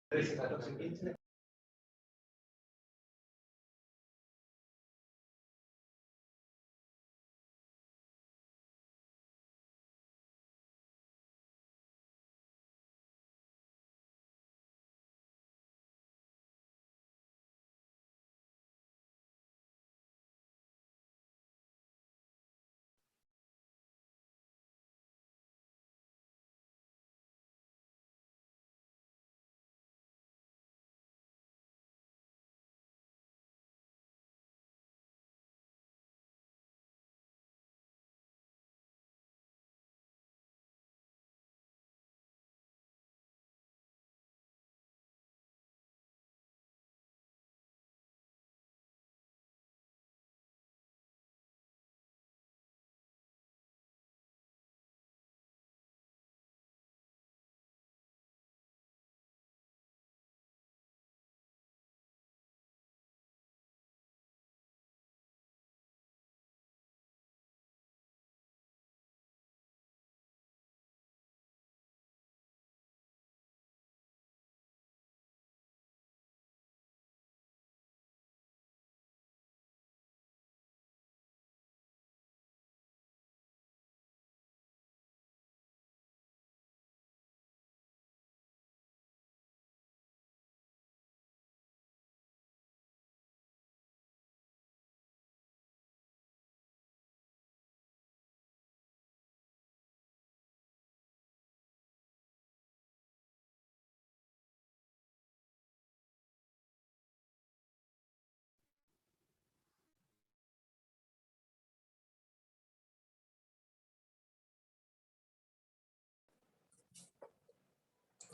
13, 14, 15.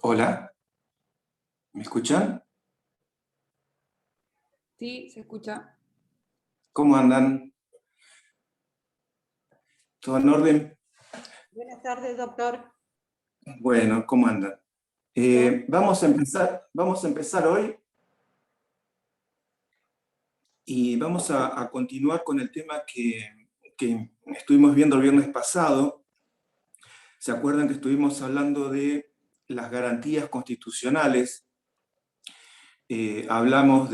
Hola, ¿me escuchan? Sí, se escucha. ¿Cómo andan? ¿Todo en orden? Buenas tardes, doctor. Bueno, ¿cómo andan? Vamos a empezar hoy y vamos a continuar con el tema que estuvimos viendo el viernes pasado. ¿Se acuerdan que estuvimos hablando de las garantías constitucionales? Hablamos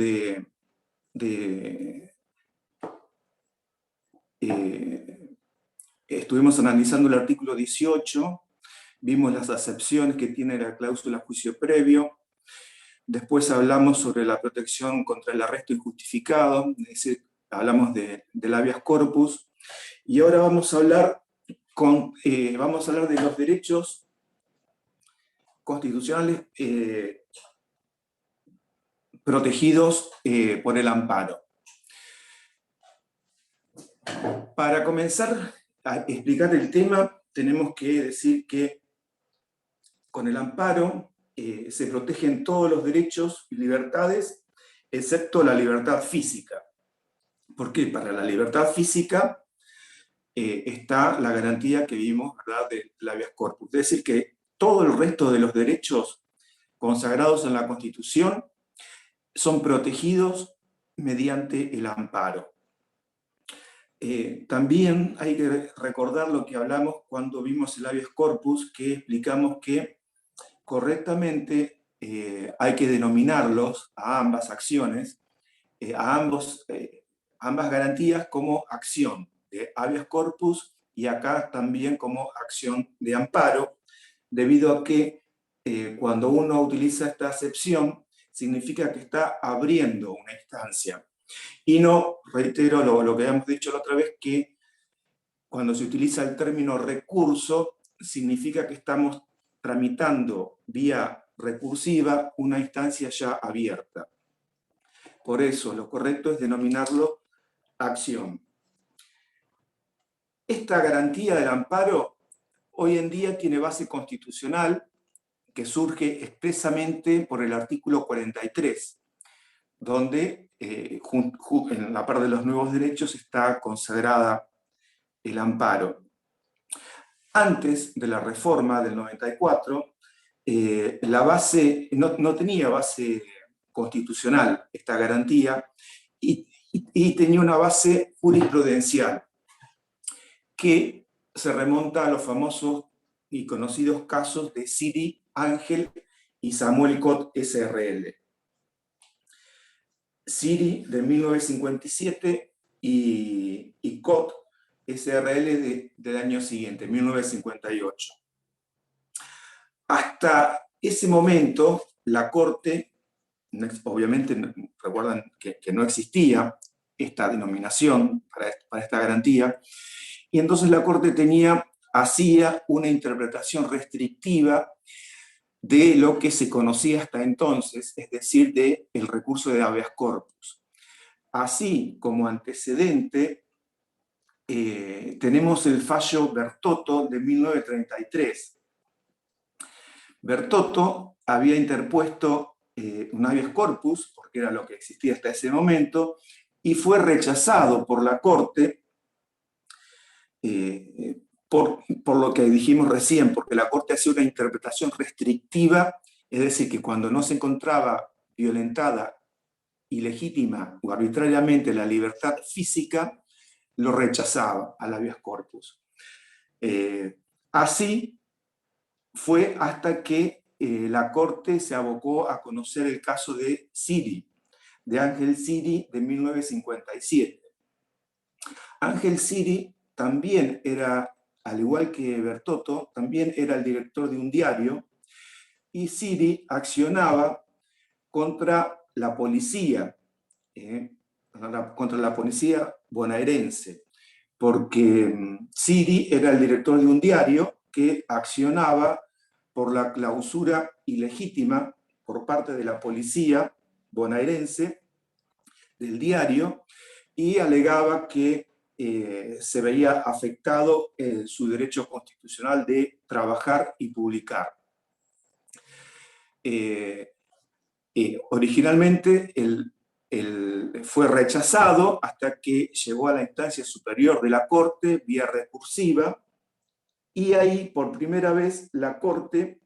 estuvimos analizando el artículo 18, vimos las acepciones que tiene la cláusula juicio previo. Después hablamos sobre la protección contra el arresto injustificado, es decir, hablamos del habeas corpus, y ahora vamos a hablar de los derechos constitucionales protegidos por el amparo. Para comenzar a explicar el tema, tenemos que decir que con el amparo se protegen todos los derechos y libertades, excepto la libertad física. ¿Por qué? Para la libertad física está la garantía que vimos, ¿verdad?, del habeas corpus. Es decir, que todo el resto de los derechos consagrados en la Constitución son protegidos mediante el amparo. También hay que recordar lo que hablamos cuando vimos el habeas corpus, que explicamos que correctamente hay que denominarlos a ambas acciones, ambas garantías como acción de habeas corpus y acá también como acción de amparo, debido a que cuando uno utiliza esta acepción significa que está abriendo una instancia. Y no, reitero lo que habíamos dicho la otra vez, que cuando se utiliza el término recurso, significa que estamos tramitando vía recursiva una instancia ya abierta. Por eso, lo correcto es denominarlo acción. Esta garantía del amparo hoy en día tiene base constitucional que surge expresamente por el artículo 43, donde en la parte de los nuevos derechos está consagrada el amparo. Antes de la reforma del 94, la base no tenía base constitucional esta garantía y tenía una base jurisprudencial que se remonta a los famosos y conocidos casos de Sidi, Ángel y Samuel Cot SRL. Siri de 1957 y Cot SRL del año siguiente, 1958. Hasta ese momento, la Corte, obviamente recuerdan que no existía esta denominación para esta garantía, y entonces la Corte hacía una interpretación restrictiva de lo que se conocía hasta entonces, es decir, del recurso de habeas corpus. Así como antecedente, tenemos el fallo Bertotto de 1933. Bertotto había interpuesto un habeas corpus, porque era lo que existía hasta ese momento, y fue rechazado por la Corte, por lo que dijimos recién, porque la Corte hacía una interpretación restrictiva, es decir, que cuando no se encontraba violentada ilegítima o arbitrariamente la libertad física, lo rechazaba al habeas corpus. Así fue hasta que la Corte se abocó a conocer el caso de Siri, de Ángel Siri, de 1957. Ángel Siri también era, al igual que Bertotto, también era el director de un diario, y Siri accionaba contra la policía, contra la policía bonaerense, porque Siri era el director de un diario que accionaba por la clausura ilegítima por parte de la policía bonaerense del diario, y alegaba que se veía afectado su derecho constitucional de trabajar y publicar. Originalmente fue rechazado hasta que llegó a la instancia superior de la Corte, vía recursiva, y ahí por primera vez la Corte,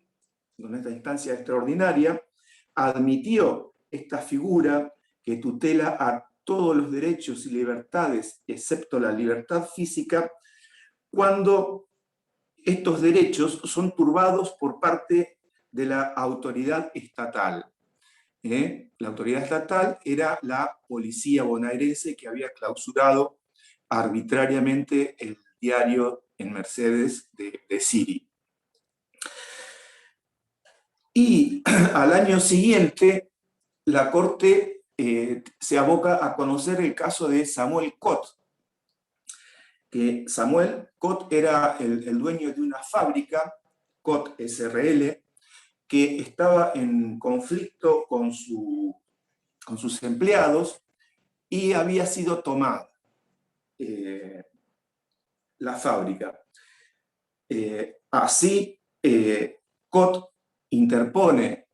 en esta instancia extraordinaria, admitió esta figura que tutela a todos los derechos y libertades, excepto la libertad física, cuando estos derechos son turbados por parte de la autoridad estatal. La autoridad estatal era la policía bonaerense, que había clausurado arbitrariamente el diario en Mercedes de Siri. Y al año siguiente, la Corte se aboca a conocer el caso de Samuel Cot, que Samuel Cot era el dueño de una fábrica, Cot SRL, que estaba en conflicto con sus empleados y había sido tomada la fábrica. Así, Cot interpone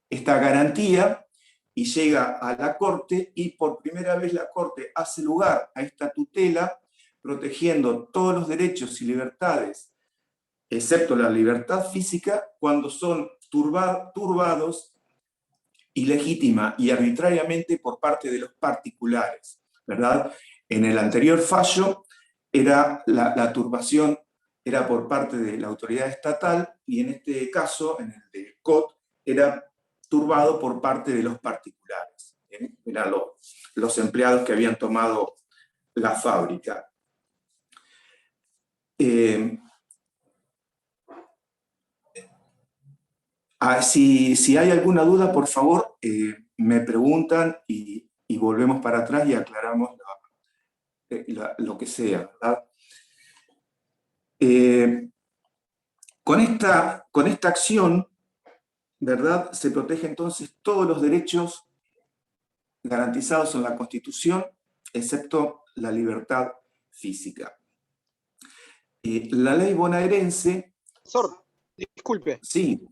esta garantía y llega a la Corte, y por primera vez la Corte hace lugar a esta tutela, protegiendo todos los derechos y libertades, excepto la libertad física, cuando son turbados ilegítima y arbitrariamente por parte de los particulares, ¿verdad? En el anterior fallo, la turbación era por parte de la autoridad estatal, y en este caso, en el de Cot, era turbado por parte de los particulares. Eran los empleados que habían tomado la fábrica. Si hay alguna duda, por favor, me preguntan y volvemos para atrás y aclaramos lo que sea, ¿verdad? Con esta acción, ¿verdad?, se protege entonces todos los derechos garantizados en la Constitución, excepto la libertad física. La ley bonaerense... Profesor, disculpe. Sí,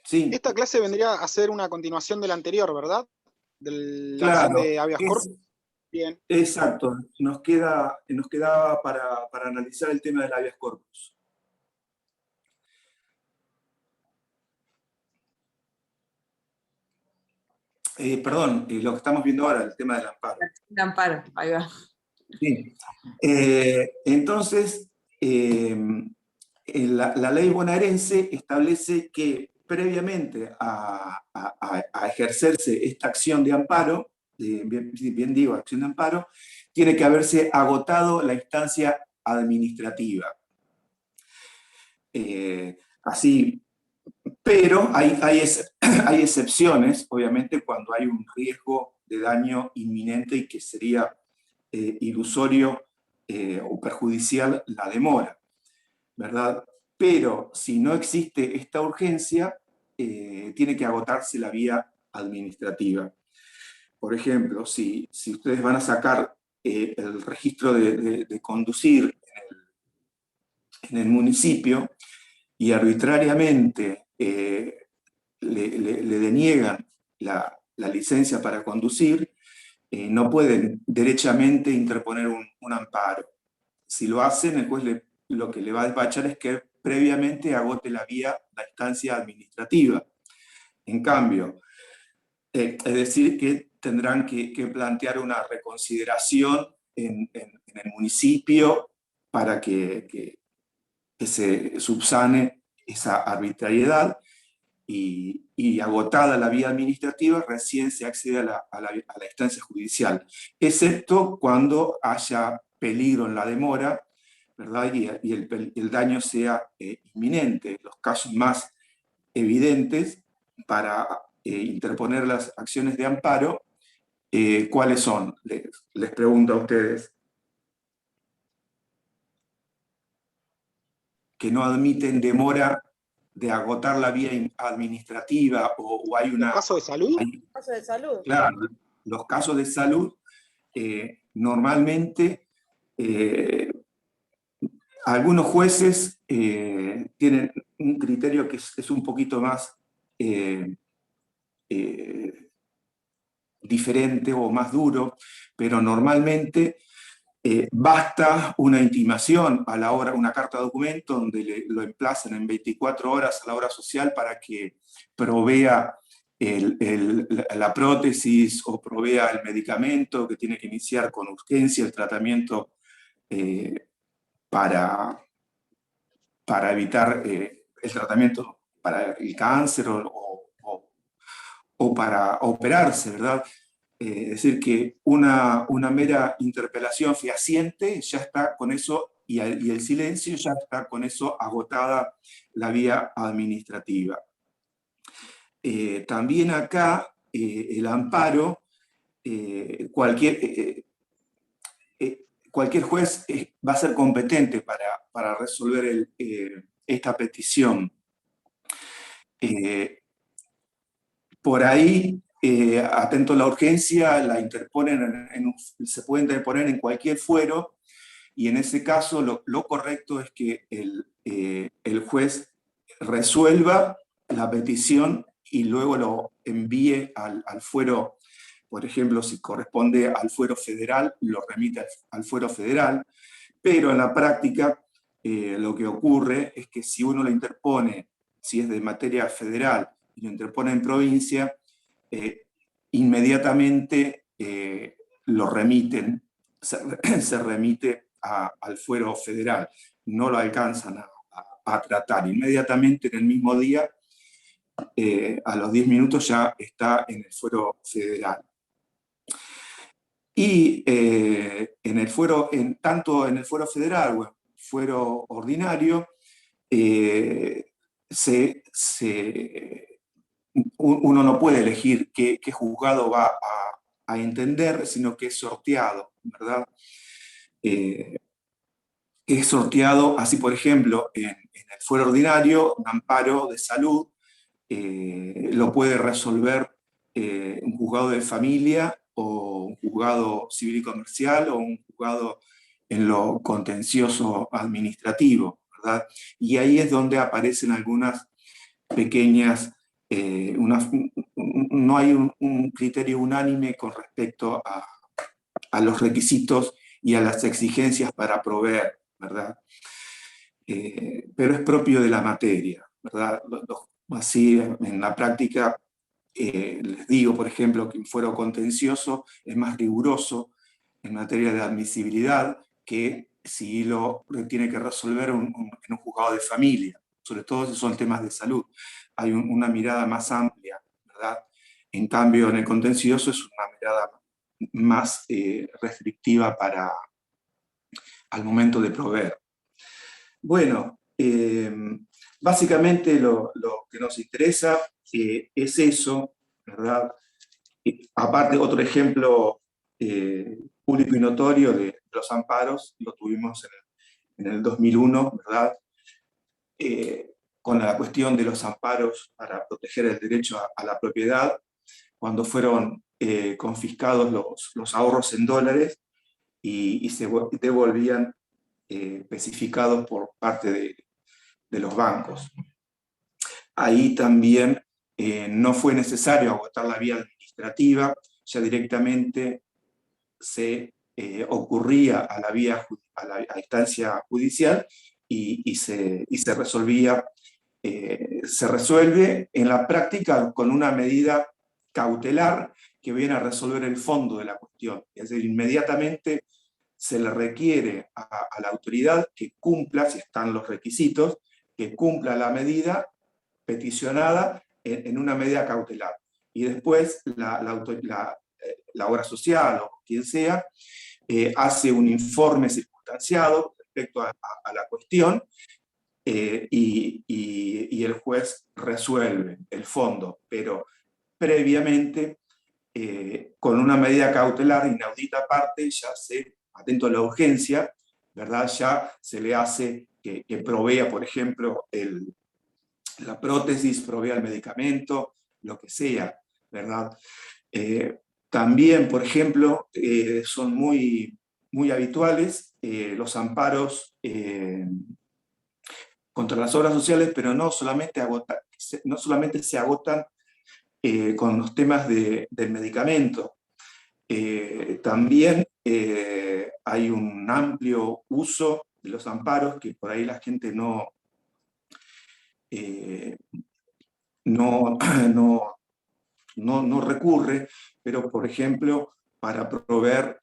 sí. Esta clase vendría a ser una continuación de la anterior, ¿verdad? De la Claro, acción de habeas corpus. Bien. Exacto. Nos quedaba para analizar el tema del habeas corpus. Perdón, lo que estamos viendo ahora, el tema del amparo. El amparo, ahí va. Sí. Entonces, la ley bonaerense establece que previamente a ejercerse esta acción de amparo, bien digo, acción de amparo, tiene que haberse agotado la instancia administrativa. Así, pero hay excepciones, obviamente, cuando hay un riesgo de daño inminente y que sería ilusorio o perjudicial la demora, ¿verdad? Pero si no existe esta urgencia, tiene que agotarse la vía administrativa. Por ejemplo, si ustedes van a sacar el registro de conducir en el municipio y arbitrariamente le deniegan la licencia para conducir, no pueden derechamente interponer un amparo. Si lo hacen, el juez lo que le va a despachar es que previamente agote la instancia administrativa. En cambio, es decir, que tendrán que plantear una reconsideración en el municipio para que se subsane esa arbitrariedad y agotada la vía administrativa, recién se accede a la instancia judicial, excepto cuando haya peligro en la demora, ¿verdad? Y el daño sea inminente. Los casos más evidentes para interponer las acciones de amparo, ¿cuáles son? Les pregunto a ustedes. Que no admiten demora de agotar la vía administrativa o hay una... ¿Caso de salud? Caso de salud. Claro, los casos de salud normalmente algunos jueces tienen un criterio que es un poquito más diferente o más duro, pero normalmente basta una intimación a la hora, una carta de documento donde lo emplazan en 24 horas a la hora social para que provea la prótesis o provea el medicamento que tiene que iniciar con urgencia el tratamiento para evitar el tratamiento para el cáncer o para operarse, ¿verdad? Es decir, que una mera interpelación fehaciente ya está con eso, y el silencio ya está con eso agotada la vía administrativa. También acá el amparo, cualquier juez va a ser competente para resolver esta petición. Por ahí, atento a la urgencia, se puede interponer en cualquier fuero, y en ese caso lo correcto es que el juez resuelva la petición y luego lo envíe al fuero. Por ejemplo, si corresponde al fuero federal, lo remite al fuero federal, pero en la práctica lo que ocurre es que si uno lo interpone, si es de materia federal, y lo interpone en provincia, inmediatamente lo remiten, se remite al fuero federal, no lo alcanzan a tratar. Inmediatamente en el mismo día, a los 10 minutos ya está en el fuero federal. Y tanto en el fuero federal o en el fuero ordinario, uno no puede elegir qué juzgado va a entender, sino que es sorteado, ¿verdad? Es sorteado, así por ejemplo, en el fuero ordinario, un amparo de salud lo puede resolver un juzgado de familia o un juzgado civil y comercial o un juzgado en lo contencioso administrativo, ¿verdad? Y ahí es donde aparecen algunas pequeñas, no hay un criterio unánime con respecto a los requisitos y a las exigencias para proveer, ¿verdad? Pero es propio de la materia, ¿verdad? Así, en la práctica, les digo, por ejemplo, que un fuero contencioso es más riguroso en materia de admisibilidad que si lo tiene que resolver en un juzgado de familia. sobre todo si son temas de salud. Hay una mirada más amplia, ¿verdad? En cambio, en el contencioso es una mirada más restrictiva al momento de proveer. Bueno, básicamente lo que nos interesa es eso, ¿verdad? Aparte, otro ejemplo público y notorio de los amparos, lo tuvimos en el 2001, ¿verdad? Con la cuestión de los amparos para proteger el derecho a la propiedad, cuando fueron confiscados los ahorros en dólares y se devolvían especificados por parte de los bancos. Ahí también no fue necesario agotar la vía administrativa, ya directamente se ocurría a la vía a la instancia judicial y se resolvía, se resuelve en la práctica con una medida cautelar que viene a resolver el fondo de la cuestión. Es decir, inmediatamente se le requiere a la autoridad que cumpla, si están los requisitos, que cumpla la medida peticionada en una medida cautelar. Y después la obra social o quien sea hace un informe circunstanciado respecto a la cuestión y el juez resuelve el fondo, pero previamente con una medida cautelar inaudita aparte, ya atento a la urgencia, ¿verdad? Ya se le hace que provea, por ejemplo, la prótesis, provea el medicamento, lo que sea, ¿verdad? También, por ejemplo, son muy, muy habituales los amparos contra las obras sociales, pero no solamente se agotan con los temas del medicamento. También hay un amplio uso de los amparos que por ahí la gente no recurre, pero por ejemplo, para proveer,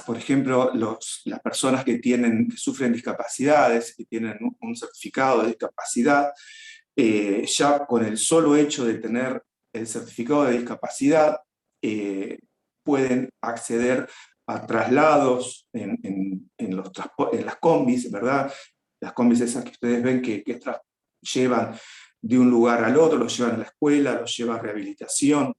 por ejemplo, las personas que sufren discapacidades, que tienen un certificado de discapacidad, ya con el solo hecho de tener el certificado de discapacidad, pueden acceder a traslados en las combis, ¿verdad? Las combis esas que ustedes ven que llevan de un lugar al otro, los llevan a la escuela, los llevan a rehabilitación.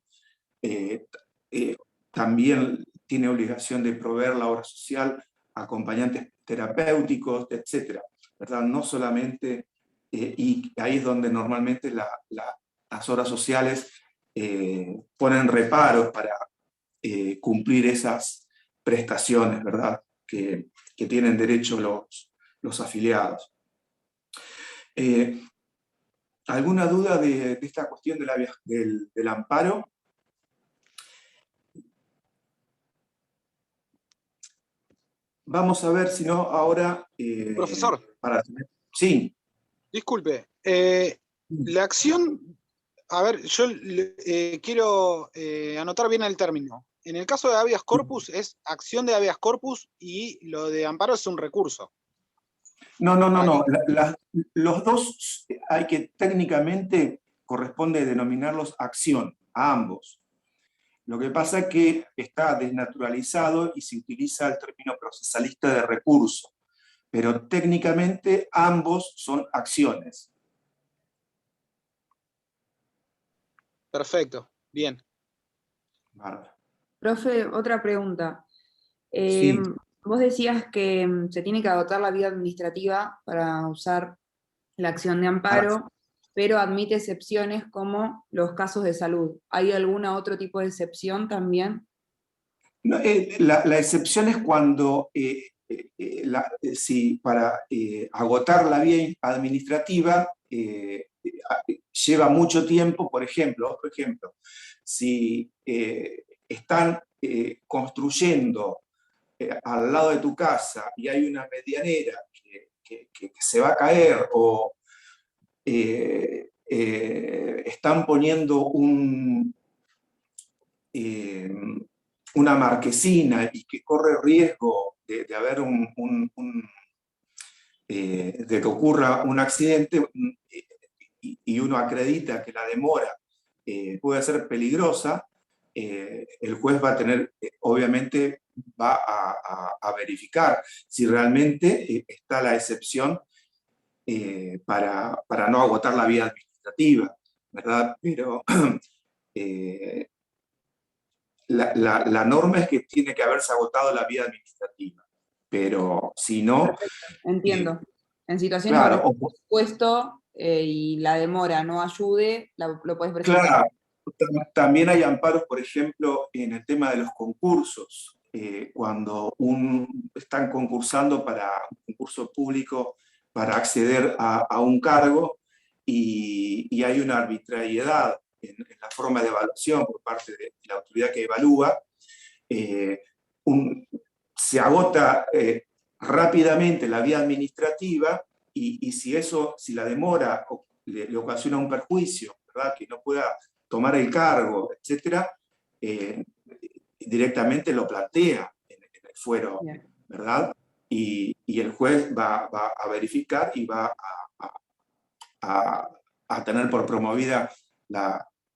También tiene obligación de proveer la obra social acompañantes terapéuticos, etc. ¿Verdad? No solamente, y ahí es donde normalmente las obras sociales ponen reparos para cumplir esas prestaciones, ¿verdad? Que tienen derecho los afiliados. ¿Alguna duda de esta cuestión del amparo? Vamos a ver si no ahora... Profesor. Sí. Disculpe. La acción... A ver, yo quiero anotar bien el término. En el caso de habeas corpus es acción de habeas corpus y lo de amparo es un recurso. No. Los dos hay que técnicamente corresponde denominarlos acción, a ambos. Lo que pasa es que está desnaturalizado y se utiliza el término procesalista de recurso, pero técnicamente ambos son acciones. Perfecto, bien. Bárbaro. Profe, otra pregunta. Sí. Vos decías que se tiene que agotar la vía administrativa para usar la acción de amparo, pero admite excepciones como los casos de salud. ¿Hay algún otro tipo de excepción también? No, la excepción es cuando para agotar la vía administrativa lleva mucho tiempo. Por ejemplo, otro ejemplo, si están construyendo al lado de tu casa y hay una medianera que se va a caer o están poniendo una marquesina y que corre riesgo de haber de que ocurra un accidente y uno acredita que la demora puede ser peligrosa, el juez va a tener, obviamente, va a verificar si realmente está la excepción para no agotar la vía administrativa, ¿verdad? Pero la norma es que tiene que haberse agotado la vía administrativa, pero si no... Entiendo. En situaciones donde claro, el presupuesto y la demora no ayude, lo puedes presentar. claro, también hay amparos, por ejemplo, en el tema de los concursos. Cuando están concursando para un concurso público para acceder a un cargo y hay una arbitrariedad en la forma de evaluación por parte de la autoridad que evalúa, se agota rápidamente la vía administrativa y si la demora le ocasiona un perjuicio, ¿verdad? Que no pueda tomar el cargo, etc., directamente lo plantea en el fuero, ¿verdad? Y el juez va a verificar y va a tener por promovida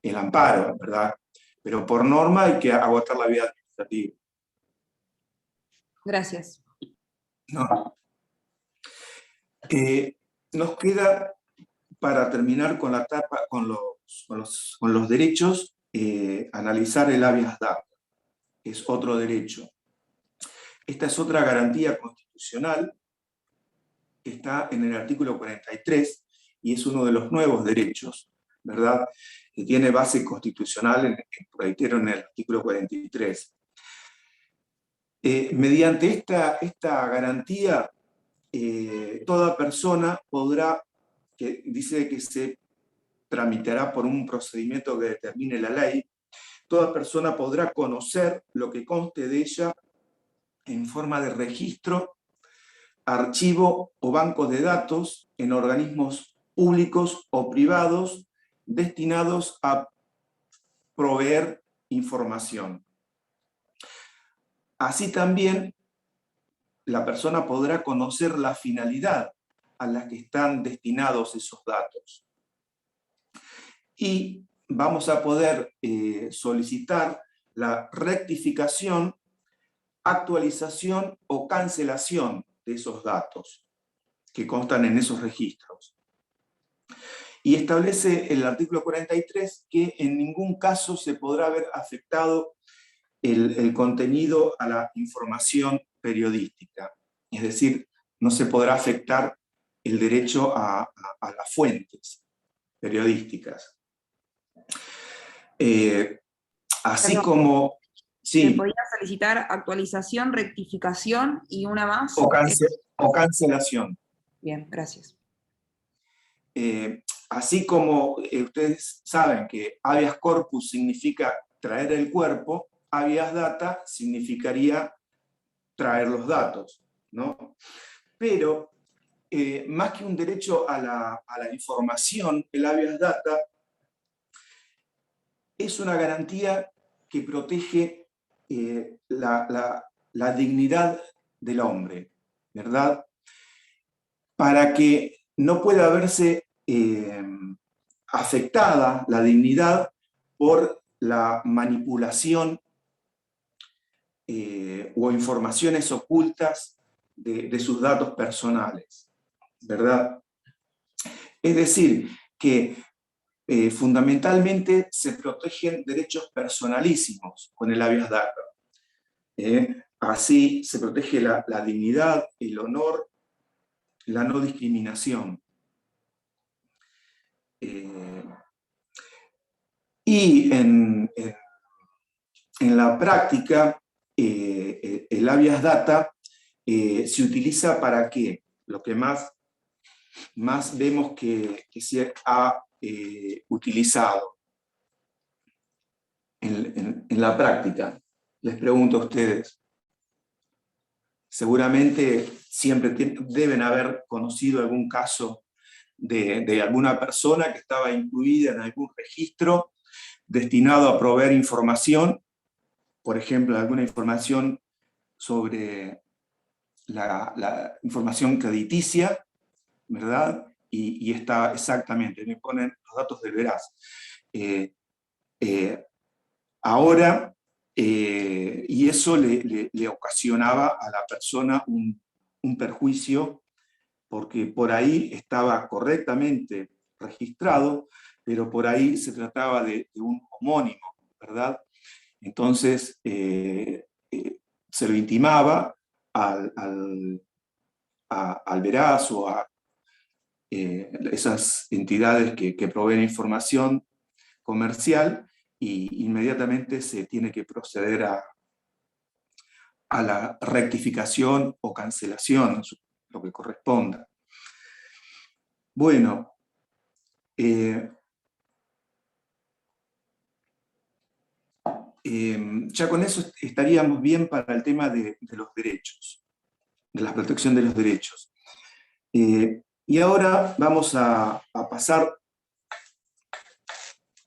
el amparo, ¿verdad? Pero por norma hay que agotar la vía administrativa. Gracias. No. Nos queda, para terminar con la etapa, con los derechos, analizar el habeas data, que es otro derecho. Esta es otra garantía constitucional que está en el artículo 43 y es uno de los nuevos derechos, ¿verdad? Que tiene base constitucional, reitero, en el artículo 43. Mediante esta garantía, toda persona podrá, que dice que se tramitará por un procedimiento que determine la ley, toda persona podrá conocer lo que conste de ella en forma de registro, archivo o banco de datos en organismos públicos o privados destinados a proveer información. Así también, la persona podrá conocer la finalidad a la que están destinados esos datos. Y vamos a poder solicitar la rectificación, actualización o cancelación de esos datos que constan en esos registros. Y establece el artículo 43 que en ningún caso se podrá ver afectado el contenido a la información periodística. Es decir, no se podrá afectar el derecho a las fuentes periodísticas. Así Perdón. como... ¿Se Sí, podría solicitar actualización, rectificación y una más? o cancelación. Bien, gracias. Así como ustedes saben que habeas corpus significa traer el cuerpo, habeas data significaría traer los datos, ¿no? Pero más que un derecho a la información, el habeas data es una garantía que protege la dignidad del hombre, ¿verdad? Para que no pueda verse afectada la dignidad por la manipulación o informaciones ocultas de sus datos personales, ¿verdad? Es decir, que fundamentalmente se protegen derechos personalísimos con el habeas data. Así se protege la dignidad, el honor, la no discriminación. Y en la práctica, el habeas data se utiliza para ¿qué? Lo que más vemos que se ha utilizado en la práctica. Les pregunto a ustedes. Seguramente siempre deben haber conocido algún caso de alguna persona que estaba incluida en algún registro destinado a proveer información, por ejemplo, alguna información sobre la información crediticia, ¿verdad? Y está exactamente, me ponen los datos del veraz. Ahora, y eso le ocasionaba a la persona un perjuicio, porque por ahí estaba correctamente registrado, pero por ahí se trataba de un homónimo, ¿verdad? Entonces, se lo intimaba al veraz o a esas entidades que proveen información comercial, y inmediatamente se tiene que proceder a la rectificación o cancelación, lo que corresponda. Bueno, ya con eso estaríamos bien para el tema de los derechos, de la protección de los derechos. Y ahora vamos a pasar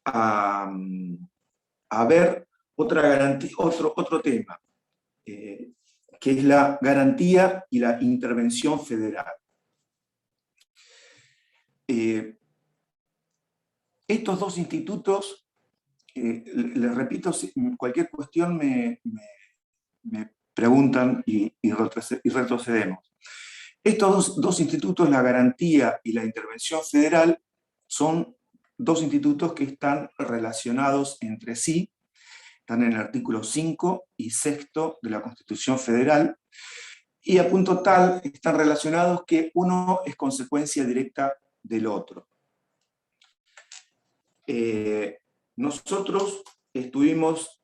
a ver otra garantía, otro tema, que es la garantía y la intervención federal. Estos dos institutos, les repito, cualquier cuestión me preguntan y retrocedemos. Estos dos institutos, la garantía y la intervención federal, son dos institutos que están relacionados entre sí, están en el artículo 5 y 6 de la Constitución Federal, y a punto tal están relacionados que uno es consecuencia directa del otro. Nosotros estuvimos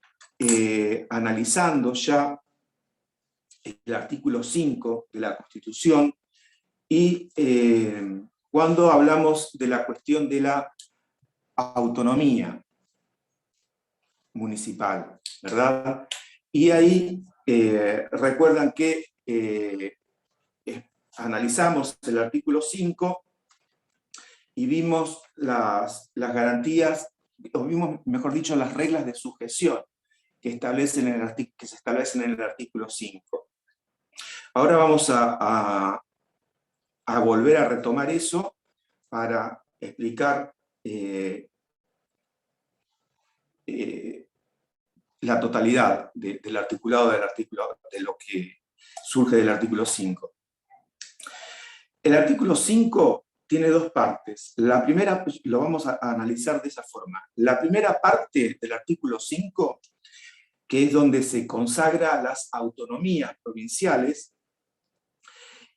analizando ya el artículo 5 de la Constitución, y cuando hablamos de la cuestión de la autonomía municipal, ¿verdad? Y ahí recuerdan que analizamos el artículo 5 y vimos las garantías, o vimos, mejor dicho, las reglas de sujeción que se establecen en el artículo 5. Ahora vamos a volver a retomar eso para explicar la totalidad del articulado de lo que surge del artículo 5. El artículo 5 tiene dos partes. La primera, lo vamos a analizar de esa forma. La primera parte del artículo 5, que es donde se consagra las autonomías provinciales,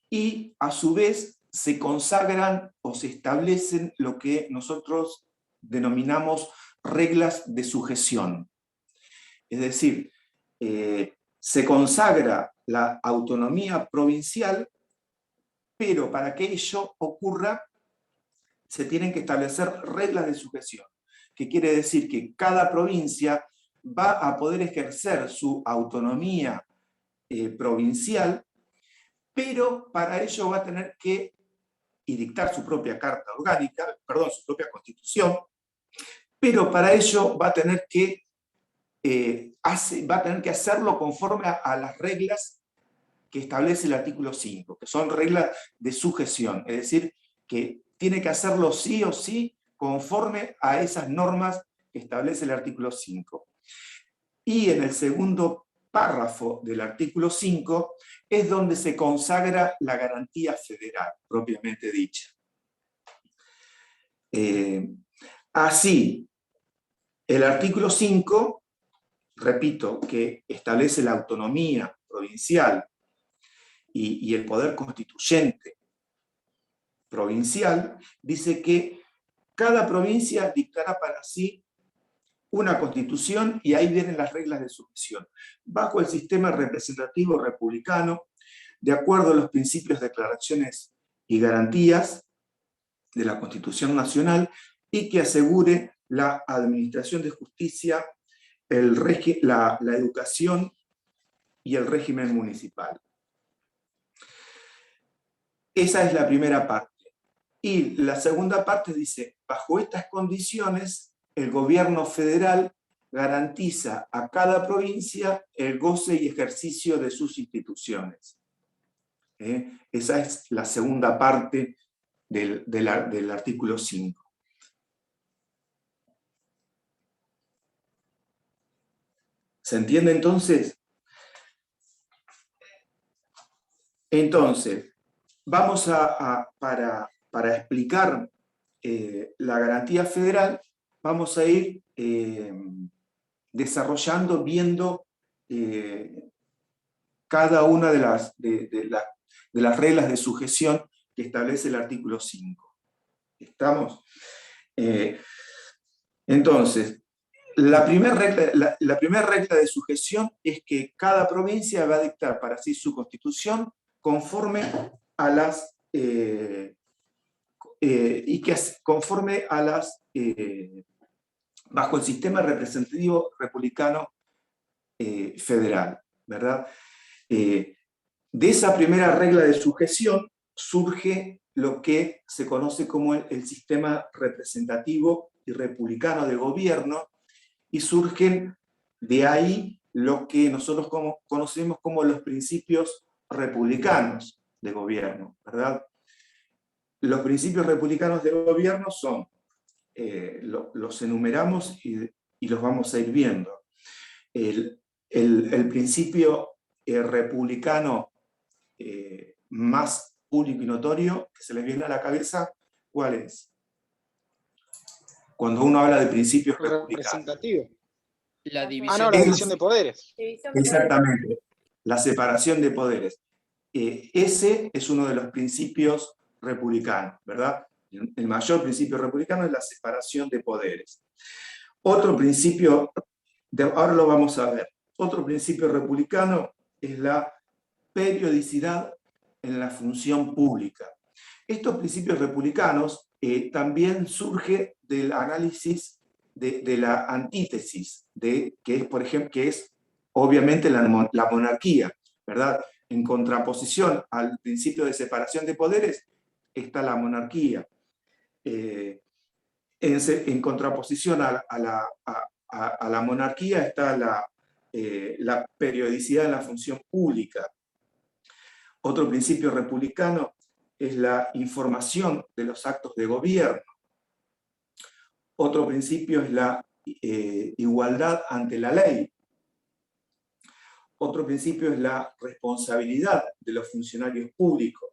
y a su vez se consagran o se establecen lo que nosotros denominamos reglas de sujeción. Es decir, se consagra la autonomía provincial, pero para que ello ocurra se tienen que establecer reglas de sujeción, que quiere decir que cada provincia va a poder ejercer su autonomía provincial, pero para ello va a tener que dictar su propia carta orgánica, su propia constitución, pero para ello va a tener que hacerlo conforme a las reglas que establece el artículo 5, que son reglas de sujeción, es decir, que tiene que hacerlo sí o sí conforme a esas normas que establece el artículo 5. Y en el segundo párrafo del artículo 5 es donde se consagra la garantía federal, propiamente dicha. Así, el artículo 5, repito, que establece la autonomía provincial y el poder constituyente provincial, dice que cada provincia dictará para sí una constitución, y ahí vienen las reglas de sujeción, bajo el sistema representativo republicano, de acuerdo a los principios, declaraciones y garantías de la Constitución Nacional, y que asegure la administración de justicia, la educación y el régimen municipal. Esa es la primera parte. Y la segunda parte dice, bajo estas condiciones, el gobierno federal garantiza a cada provincia el goce y ejercicio de sus instituciones. Esa es la segunda parte del artículo 5. ¿Se entiende entonces? Entonces, vamos para explicar la garantía federal, vamos a ir desarrollando, viendo cada una de las reglas de sujeción que establece el artículo 5. ¿Estamos? Entonces, la primera regla de sujeción es que cada provincia va a dictar para sí su constitución conforme a las bajo el sistema representativo republicano federal, ¿verdad? De esa primera regla de sujeción surge lo que se conoce como el sistema representativo y republicano de gobierno, y surgen de ahí lo que nosotros conocemos como los principios republicanos de gobierno, ¿verdad? Los principios republicanos de gobierno son, los enumeramos y los vamos a ir viendo. El principio republicano más público y notorio que se les viene a la cabeza, ¿cuál es? Cuando uno habla de principios republicanos. La división, la división de poderes. Exactamente, la separación de poderes. Ese es uno de los principios republicanos, ¿verdad? El mayor principio republicano es la separación de poderes. Otro principio, ahora lo vamos a ver, otro principio republicano es la periodicidad en la función pública. Estos principios republicanos también surgen del análisis de la antítesis, que es, por ejemplo, que es obviamente la monarquía, ¿verdad? En contraposición al principio de separación de poderes está la monarquía. En contraposición a la monarquía está la periodicidad en la función pública. Otro principio republicano es la información de los actos de gobierno. Otro principio es la igualdad ante la ley. Otro principio es la responsabilidad de los funcionarios públicos.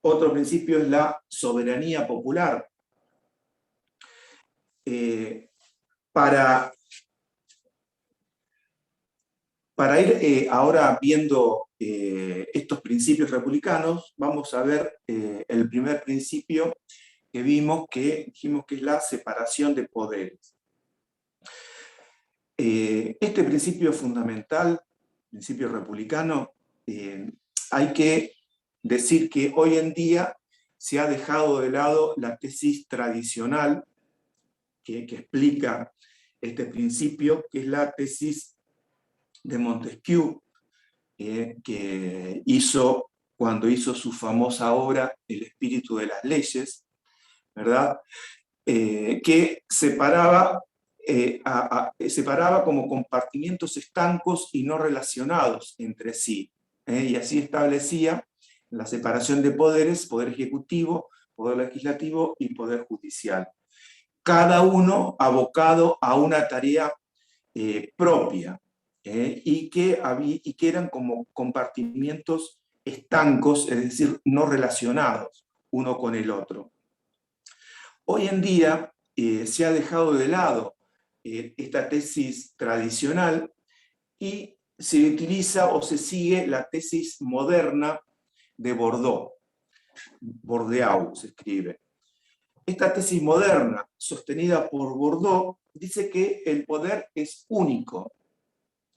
Otro principio es la soberanía popular. Para ir ahora viendo estos principios republicanos, vamos a ver el primer principio que dijimos que es la separación de poderes. Este principio fundamental, principio republicano, hay que decir que hoy en día se ha dejado de lado la tesis tradicional que explica este principio, que es la tesis de Montesquieu, que hizo cuando hizo su famosa obra El espíritu de las leyes, ¿verdad? Que separaba como compartimientos estancos y no relacionados entre sí, y así establecía la separación de poderes, poder ejecutivo, poder legislativo y poder judicial. Cada uno abocado a una tarea propia, y que eran como compartimientos estancos, es decir, no relacionados uno con el otro. Hoy en día se ha dejado de lado esta tesis tradicional y se utiliza o se sigue la tesis moderna de Bordeaux se escribe. Esta tesis moderna, sostenida por Bordeaux, dice que el poder es único.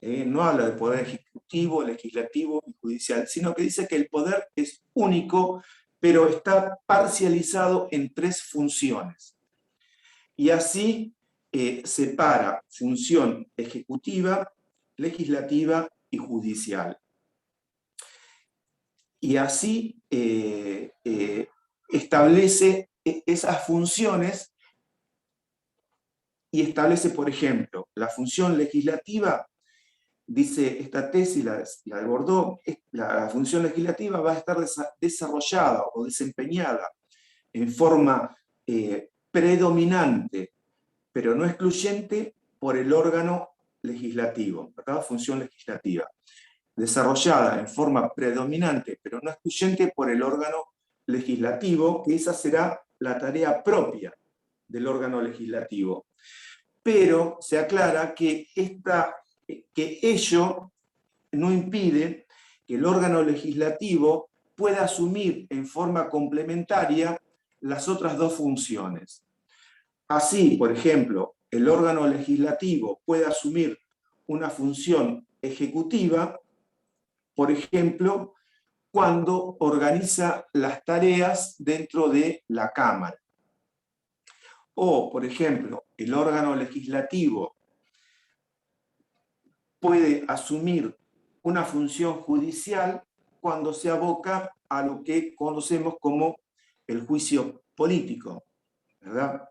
No habla de poder ejecutivo, legislativo y judicial, sino que dice que el poder es único, pero está parcializado en 3 funciones. Y así separa función ejecutiva, legislativa y judicial. Y así establece esas funciones y establece, por ejemplo, la función legislativa dice esta tesis, la de Bordeaux, la función legislativa va a estar desarrollada o desempeñada en forma predominante, pero no excluyente, por el órgano legislativo, ¿verdad? Función legislativa. Desarrollada en forma predominante, pero no excluyente, por el órgano legislativo, que esa será la tarea propia del órgano legislativo. Pero se aclara que ello no impide que el órgano legislativo pueda asumir en forma complementaria las otras dos funciones. Así, por ejemplo, el órgano legislativo puede asumir una función ejecutiva, por ejemplo, cuando organiza las tareas dentro de la Cámara. O, por ejemplo, el órgano legislativo puede asumir una función judicial cuando se aboca a lo que conocemos como el juicio político, ¿verdad?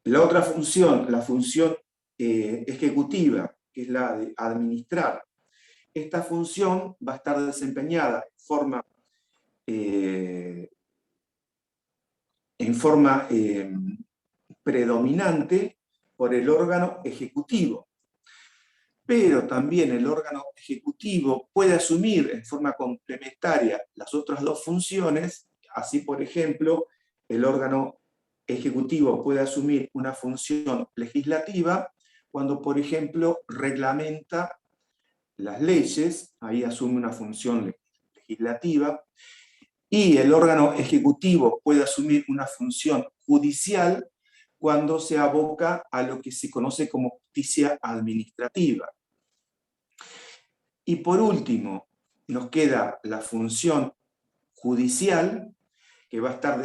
La otra función, la función ejecutiva, que es la de administrar, esta función va a estar desempeñada en forma predominante por el órgano ejecutivo. Pero también el órgano ejecutivo puede asumir en forma complementaria las otras dos funciones. Así, por ejemplo, el órgano ejecutivo puede asumir una función legislativa cuando, por ejemplo, reglamenta las leyes, ahí asume una función legislativa, y el órgano ejecutivo puede asumir una función judicial cuando se aboca a lo que se conoce como justicia administrativa. Y por último, nos queda la función judicial, que va a estar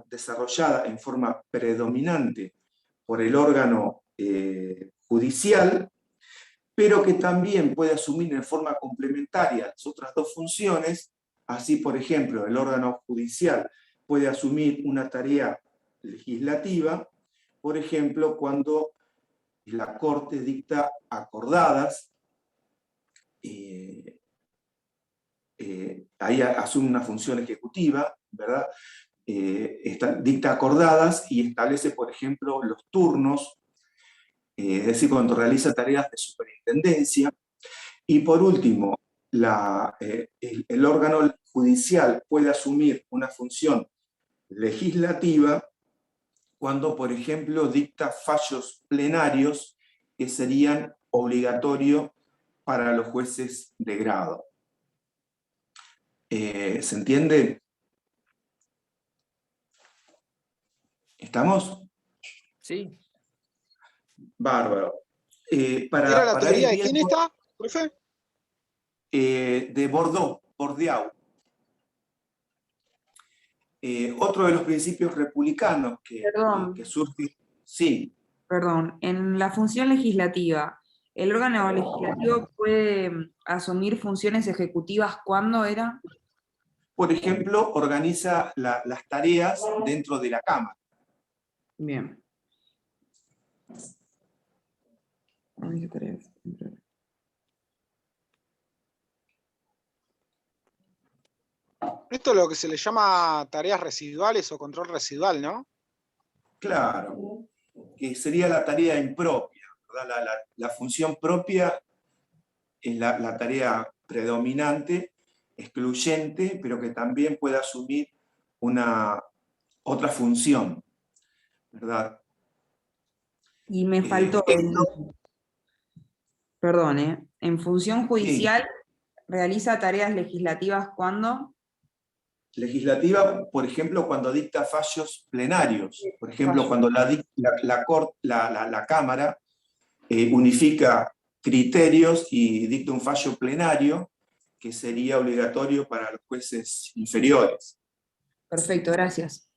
desarrollada en forma predominante por el órgano judicial, pero que también puede asumir en forma complementaria las otras dos funciones. Así, por ejemplo, el órgano judicial puede asumir una tarea legislativa, por ejemplo, cuando la Corte dicta acordadas, ahí asume una función ejecutiva, ¿verdad? Dicta acordadas y establece, por ejemplo, los turnos, es decir, cuando realiza tareas de superintendencia. Y por último, el órgano judicial puede asumir una función legislativa cuando, por ejemplo, dicta fallos plenarios que serían obligatorios para los jueces de grado. ¿Se entiende? ¿Estamos? Sí. Bárbaro. ¿Era la teoría de quién está, profe? De Bordeaux. Otro de los principios republicanos que surge... Sí. Perdón, en la función legislativa, ¿el órgano legislativo puede asumir funciones ejecutivas cuándo era? Por ejemplo, organiza las tareas dentro de la Cámara. Bien. Esto es lo que se le llama tareas residuales o control residual, ¿no? Claro, que sería la tarea impropia, ¿verdad? La función propia es la tarea predominante, excluyente, pero que también puede asumir otra función, ¿verdad? Y me faltó, perdón, en función judicial, sí, ¿realiza tareas legislativas cuándo? Legislativa, por ejemplo, cuando dicta fallos plenarios. Por ejemplo, cuando la Cámara unifica criterios y dicta un fallo plenario que sería obligatorio para los jueces inferiores. Perfecto, gracias.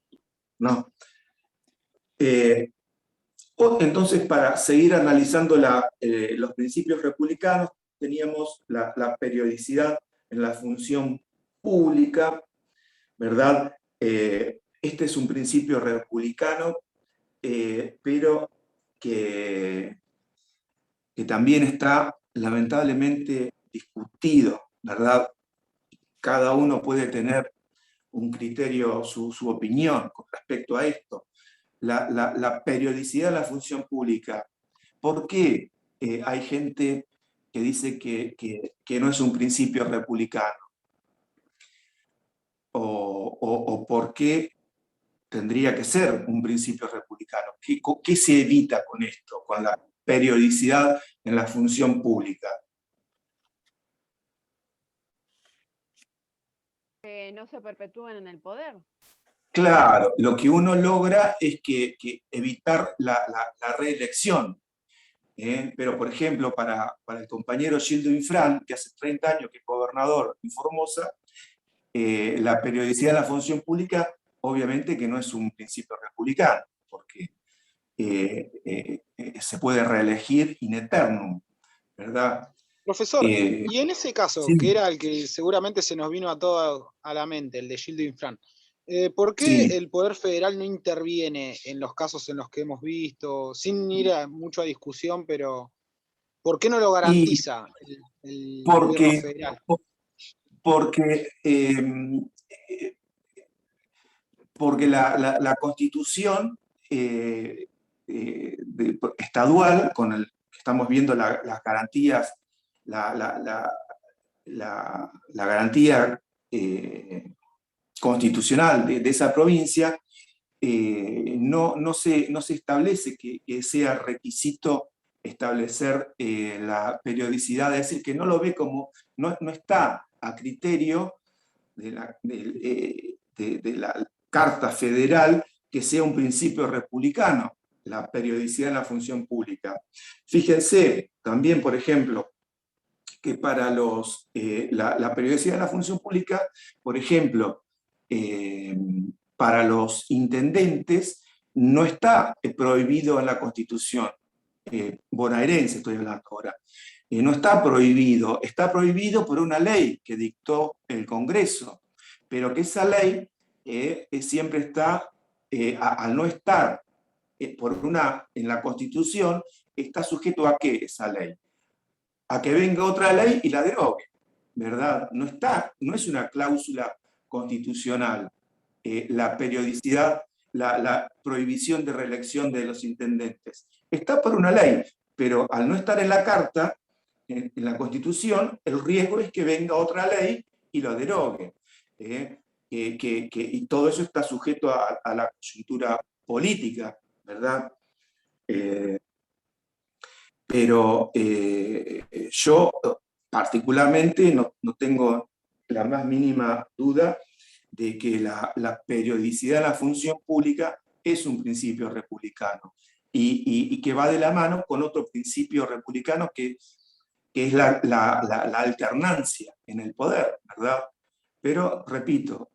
¿No? Entonces, para seguir analizando los principios republicanos, teníamos la periodicidad en la función pública, ¿verdad? Este es un principio republicano, pero que que también está lamentablemente discutido, ¿verdad? Cada uno puede tener un criterio, su opinión con respecto a esto. La periodicidad de la función pública. ¿Por qué hay gente que dice que no es un principio republicano? ¿O por qué tendría que ser un principio republicano? ¿Qué se evita con esto, con la periodicidad en la función pública? Que no se perpetúen en el poder. Claro, lo que uno logra es que evitar la reelección. Pero, por ejemplo, para el compañero Gildo Infran, que hace 30 años que es gobernador en Formosa, la periodicidad de la función pública, obviamente que no es un principio republicano, porque se puede reelegir in eternum, ¿verdad? Profesor, y en ese caso, Sí, que era el que seguramente se nos vino a todo a la mente, el de Gildo Infran, ¿por qué sí. el Poder Federal no interviene en los casos en los que hemos visto, sin ir mucho a discusión, pero ¿por qué no lo Y garantiza el gobierno porque, federal? porque, porque la Constitución estadual, con el que estamos viendo las garantías, la, la- la- la garantía constitucional de esa provincia, no se establece que sea requisito establecer la periodicidad, es decir, que no lo ve como, no está a criterio de la Carta Federal que sea un principio republicano, la periodicidad en la función pública. Fíjense también, por ejemplo, que para la periodicidad de la función pública, por ejemplo, para los intendentes no está prohibido en la Constitución bonaerense, estoy hablando ahora. No está prohibido por una ley que dictó el Congreso, pero que esa ley siempre está, al no estar en la Constitución, está sujeto a qué esa ley, a que venga otra ley y la derogue, ¿verdad? No es una cláusula constitucional la periodicidad, la prohibición de reelección de los intendentes. Está por una ley, pero al no estar en la Carta, en la Constitución, el riesgo es que venga otra ley y lo derogue. Y todo eso está sujeto a la coyuntura política, ¿verdad? Pero yo particularmente no tengo la más mínima duda de que la periodicidad de la función pública es un principio republicano y que va de la mano con otro principio republicano que es la alternancia en el poder, ¿verdad? Pero, repito,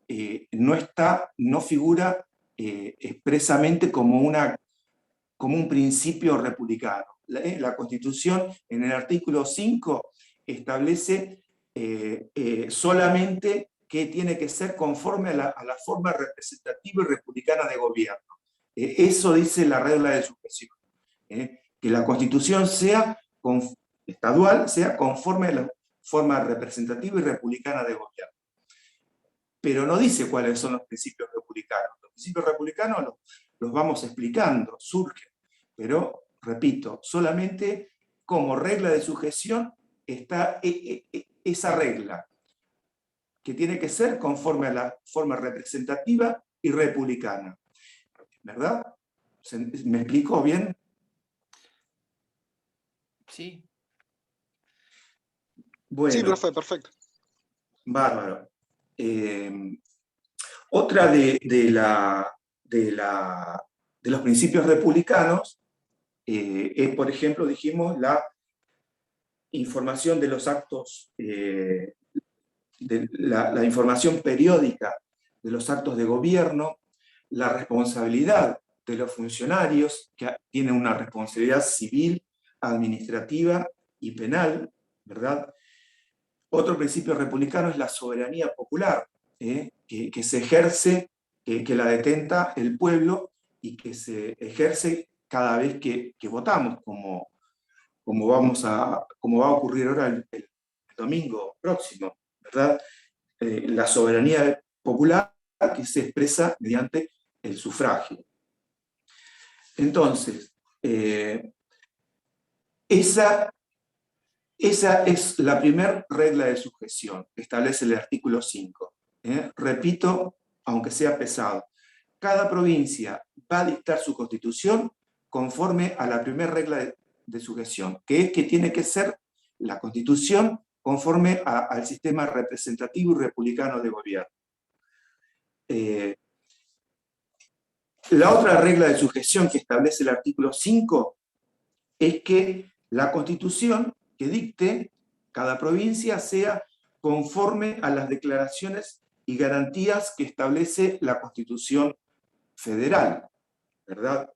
no figura expresamente como un principio republicano. La Constitución, en el artículo 5, establece solamente que tiene que ser conforme a la forma representativa y republicana de gobierno. Eso dice la regla de sujeción. Que la Constitución estadual sea conforme a la forma representativa y republicana de gobierno. Pero no dice cuáles son los principios republicanos. Los principios republicanos los vamos explicando, surgen. Pero, repito, solamente como regla de sujeción está esa regla, que tiene que ser conforme a la forma representativa y republicana. ¿Verdad? ¿Me explico bien? Sí. Sí, Bueno, profe, perfecto. bárbaro. Otra de los principios republicanos es, por ejemplo, dijimos, la información de los actos, la información periódica de los actos de gobierno, la responsabilidad de los funcionarios, que tienen una responsabilidad civil, administrativa y penal, ¿verdad? Otro principio republicano es la soberanía popular, que se ejerce, que la detenta el pueblo y que se ejerce cada vez que votamos, como va a ocurrir ahora el domingo próximo, ¿verdad? La soberanía popular que se expresa mediante el sufragio. Entonces, esa es la primera regla de sujeción que establece el artículo 5. Repito, aunque sea pesado, cada provincia va a dictar su constitución conforme a la primera regla de sujeción, que es que tiene que ser la constitución conforme al sistema representativo y republicano de gobierno. La otra regla de sujeción que establece el artículo 5 es que la constitución que dicte cada provincia sea conforme a las declaraciones y garantías que establece la Constitución Federal, ¿verdad?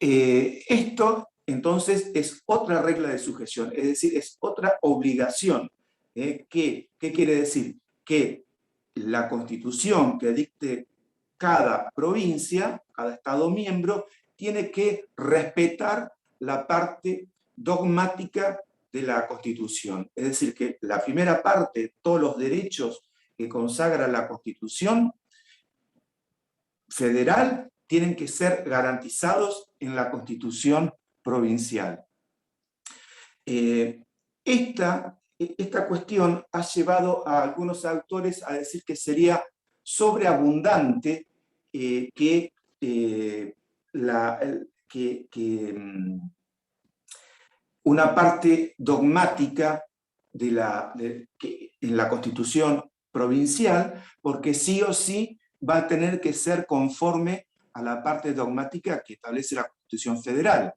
Esto, entonces, es otra regla de sujeción, es decir, es otra obligación. ¿Qué quiere decir? Que la Constitución que dicte cada provincia, cada Estado miembro, tiene que respetar la parte dogmática de la Constitución. Es decir, que la primera parte, todos los derechos que consagra la Constitución federal, tienen que ser garantizados en la Constitución provincial. Esta cuestión ha llevado a algunos autores a decir que sería sobreabundante que una parte dogmática en la Constitución provincial, porque sí o sí va a tener que ser conforme a la parte dogmática que establece la Constitución Federal.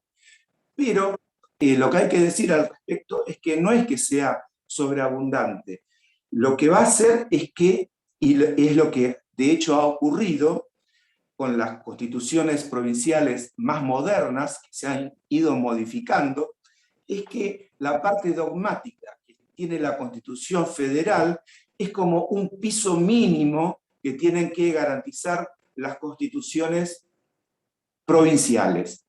Pero lo que hay que decir al respecto es que no es que sea sobreabundante. Lo que va a hacer es que, y es lo que de hecho ha ocurrido con las constituciones provinciales más modernas que se han ido modificando, es que la parte dogmática que tiene la Constitución Federal es como un piso mínimo que tienen que garantizar las constituciones provinciales,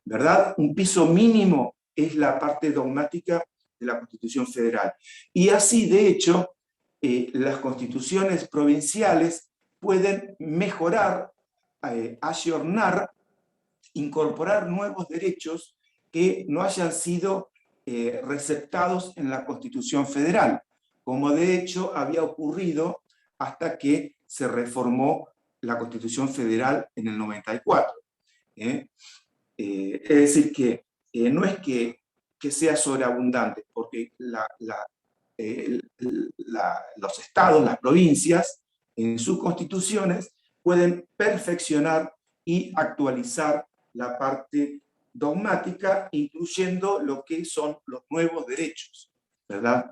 ¿verdad? Un piso mínimo es la parte dogmática de la Constitución Federal. Y así, de hecho, las constituciones provinciales pueden mejorar, ayornar, incorporar nuevos derechos que no hayan sido receptados en la Constitución Federal, como de hecho había ocurrido hasta que se reformó la Constitución Federal en el 94. Es decir, que no es que sea sobreabundante, porque los estados, las provincias, en sus constituciones, pueden perfeccionar y actualizar la parte dogmática, incluyendo lo que son los nuevos derechos, ¿verdad?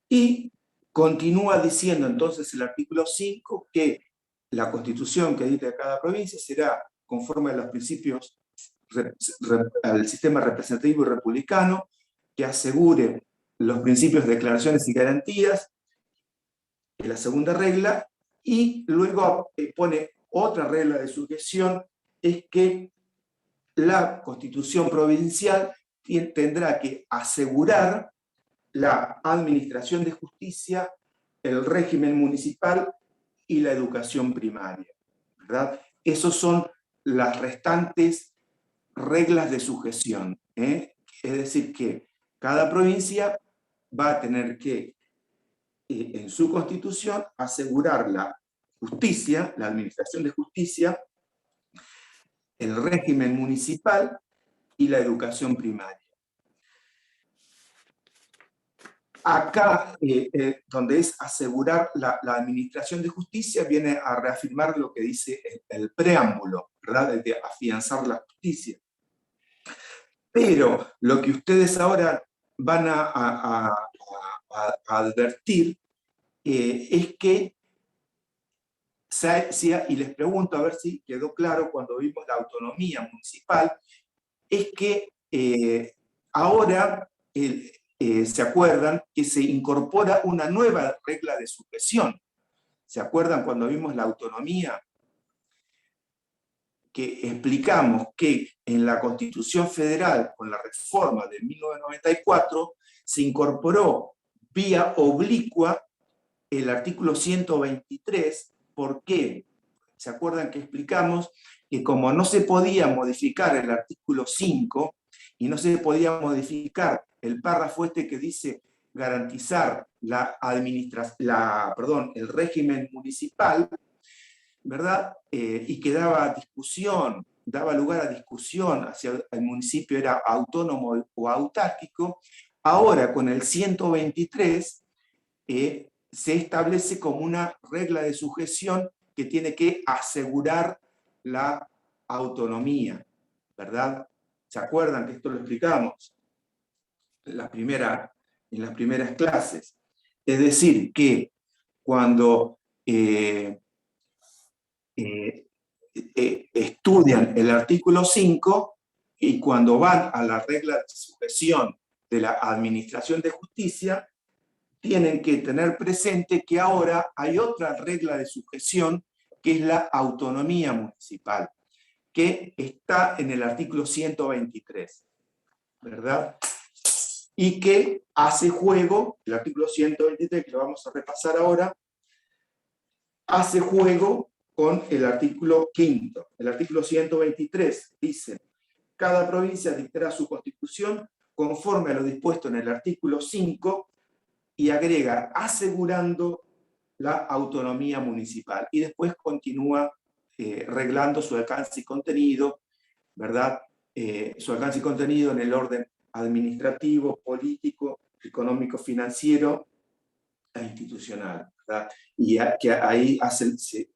Y continúa diciendo entonces el artículo 5 que la constitución que dicte cada provincia será conforme a los principios al sistema representativo y republicano, que asegure los principios, declaraciones y garantías, es la segunda regla, y luego pone otra regla de sujeción, es que la constitución provincial tendrá que asegurar la administración de justicia, el régimen municipal y la educación primaria, ¿verdad? Esos son las restantes reglas de sujeción, ¿eh? Es decir, que cada provincia va a tener que, en su constitución, asegurar la justicia, la administración de justicia, el régimen municipal y la educación primaria. Acá, donde es asegurar la administración de justicia, viene a reafirmar lo que dice el preámbulo, ¿verdad? De afianzar la justicia. Pero lo que ustedes ahora van a advertir es que, y les pregunto a ver si quedó claro cuando vimos la autonomía municipal, es que ahora se acuerdan que se incorpora una nueva regla de sujeción. ¿Se acuerdan cuando vimos la autonomía? que explicamos que en la Constitución Federal, con la reforma de 1994, se incorporó vía oblicua el artículo 123. ¿Por qué? ¿Se acuerdan que explicamos que como no se podía modificar el artículo 5 y no se podía modificar el párrafo este que dice garantizar el régimen municipal, ¿verdad? Y que daba lugar a discusión hacia el municipio era autónomo o autárquico, ahora con el 123 se establece como una regla de sujeción que tiene que asegurar la autonomía, ¿verdad? ¿Se acuerdan que esto lo explicamos en las primeras clases? Es decir, que cuando estudian el artículo 5 y cuando van a la regla de sujeción de la Administración de Justicia, tienen que tener presente que ahora hay otra regla de sujeción que es la autonomía municipal, que está en el artículo 123, ¿verdad? Y que hace juego, el artículo 123, que lo vamos a repasar ahora, hace juego con el artículo 5. El artículo 123 dice: cada provincia dictará su constitución conforme a lo dispuesto en el artículo 5 y agrega asegurando la autonomía municipal. Y después continúa reglando su alcance y contenido, ¿verdad? Su alcance y contenido en el orden administrativo, político, económico, financiero e institucional, ¿verdad? Y que ahí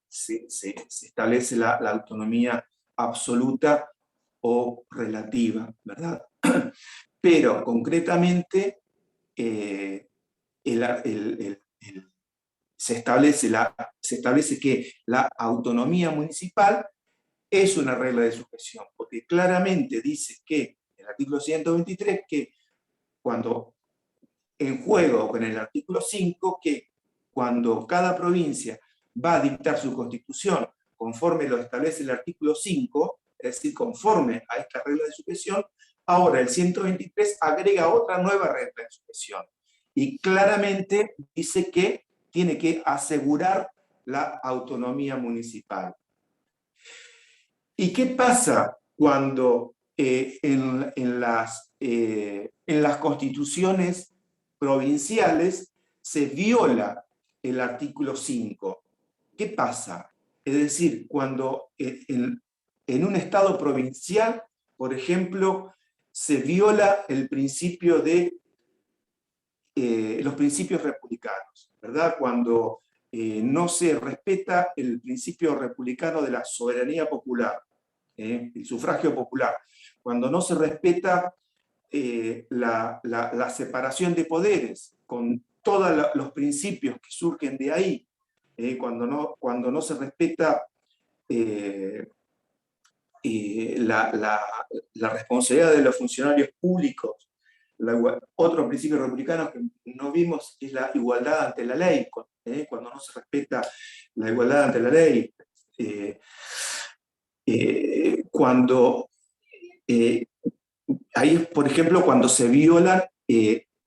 se establece la autonomía absoluta o relativa, ¿verdad? Pero concretamente se establece que la autonomía municipal es una regla de sujeción, porque claramente dice que el artículo 123 que cuando en juego con el artículo 5, que cuando cada provincia va a dictar su constitución conforme lo establece el artículo 5, es decir, conforme a esta regla de sujeción, ahora el 123 agrega otra nueva regla de sujeción y claramente dice que tiene que asegurar la autonomía municipal. ¿Y qué pasa cuando en las constituciones provinciales se viola el artículo 5? ¿Qué pasa? Es decir, cuando en un estado provincial, por ejemplo, se viola el principio de los principios republicanos, ¿verdad? Cuando no se respeta el principio republicano de la soberanía popular, el sufragio popular, cuando no se respeta la separación de poderes, con todos los principios que surgen de ahí, cuando no se respeta la responsabilidad de los funcionarios públicos, otro principio republicano que no vimos es la igualdad ante la ley, cuando no se respeta la igualdad ante la ley, ahí es, por ejemplo, cuando se violan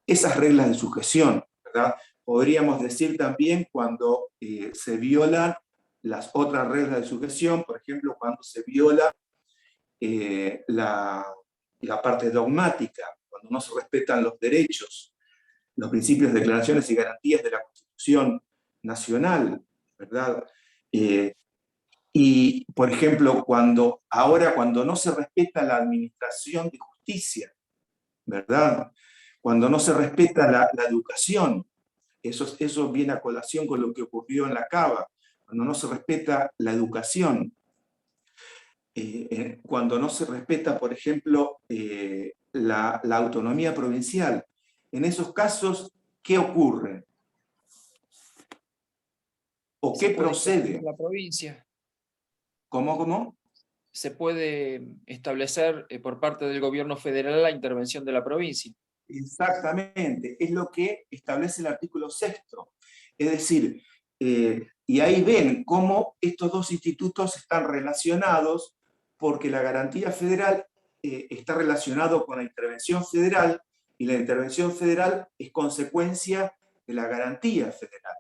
esas reglas de sujeción, ¿verdad? Podríamos decir también cuando se violan las otras reglas de sujeción, por ejemplo, cuando se viola la parte dogmática, cuando no se respetan los derechos, los principios, declaraciones y garantías de la Constitución Nacional, ¿verdad? Y, por ejemplo, cuando no se respeta la administración de justicia, ¿verdad? Cuando no se respeta la educación, eso viene a colación con lo que ocurrió en la Cava, cuando no se respeta la educación, cuando no se respeta, por ejemplo, la autonomía provincial. En esos casos, ¿qué ocurre? ¿O qué procede? La provincia. ¿Cómo? Se puede establecer por parte del gobierno federal la intervención de la provincia. Exactamente, es lo que establece el artículo 6. Es decir, y ahí ven cómo estos dos institutos están relacionados porque la garantía federal está relacionado con la intervención federal, y la intervención federal es consecuencia de la garantía federal.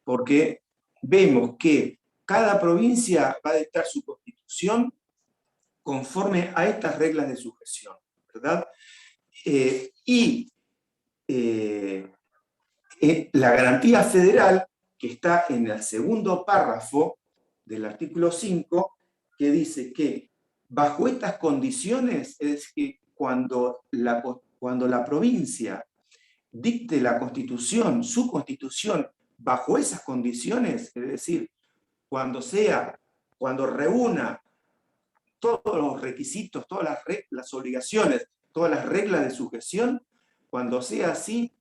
Porque vemos que cada provincia va a dictar su constitución conforme a estas reglas de sujeción, ¿verdad? La garantía federal, que está en el segundo párrafo del artículo 5, que dice que bajo estas condiciones, es decir, cuando la provincia dicte la constitución, su constitución, bajo esas condiciones, es decir, cuando reúna todos los requisitos, todas las obligaciones, todas las reglas de sujeción, cuando sea así,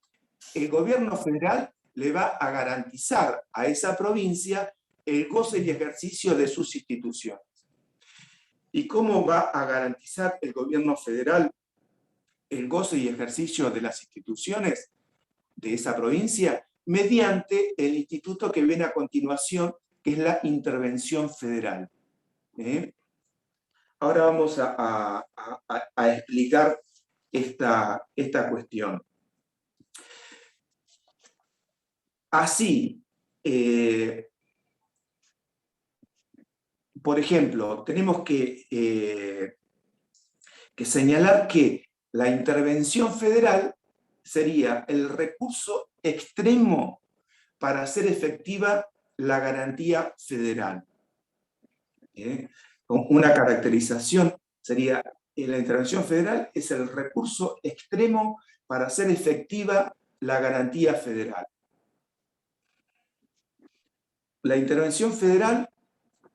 el gobierno federal le va a garantizar a esa provincia el goce y ejercicio de sus instituciones. ¿Y cómo va a garantizar el gobierno federal el goce y ejercicio de las instituciones de esa provincia? Mediante el instituto que viene a continuación, que es la intervención federal. Ahora vamos a explicar esta cuestión. Así, por ejemplo, tenemos que señalar que la intervención federal sería el recurso extremo para hacer efectiva la garantía federal. Una caracterización sería: la intervención federal es el recurso extremo para hacer efectiva la garantía federal. La intervención federal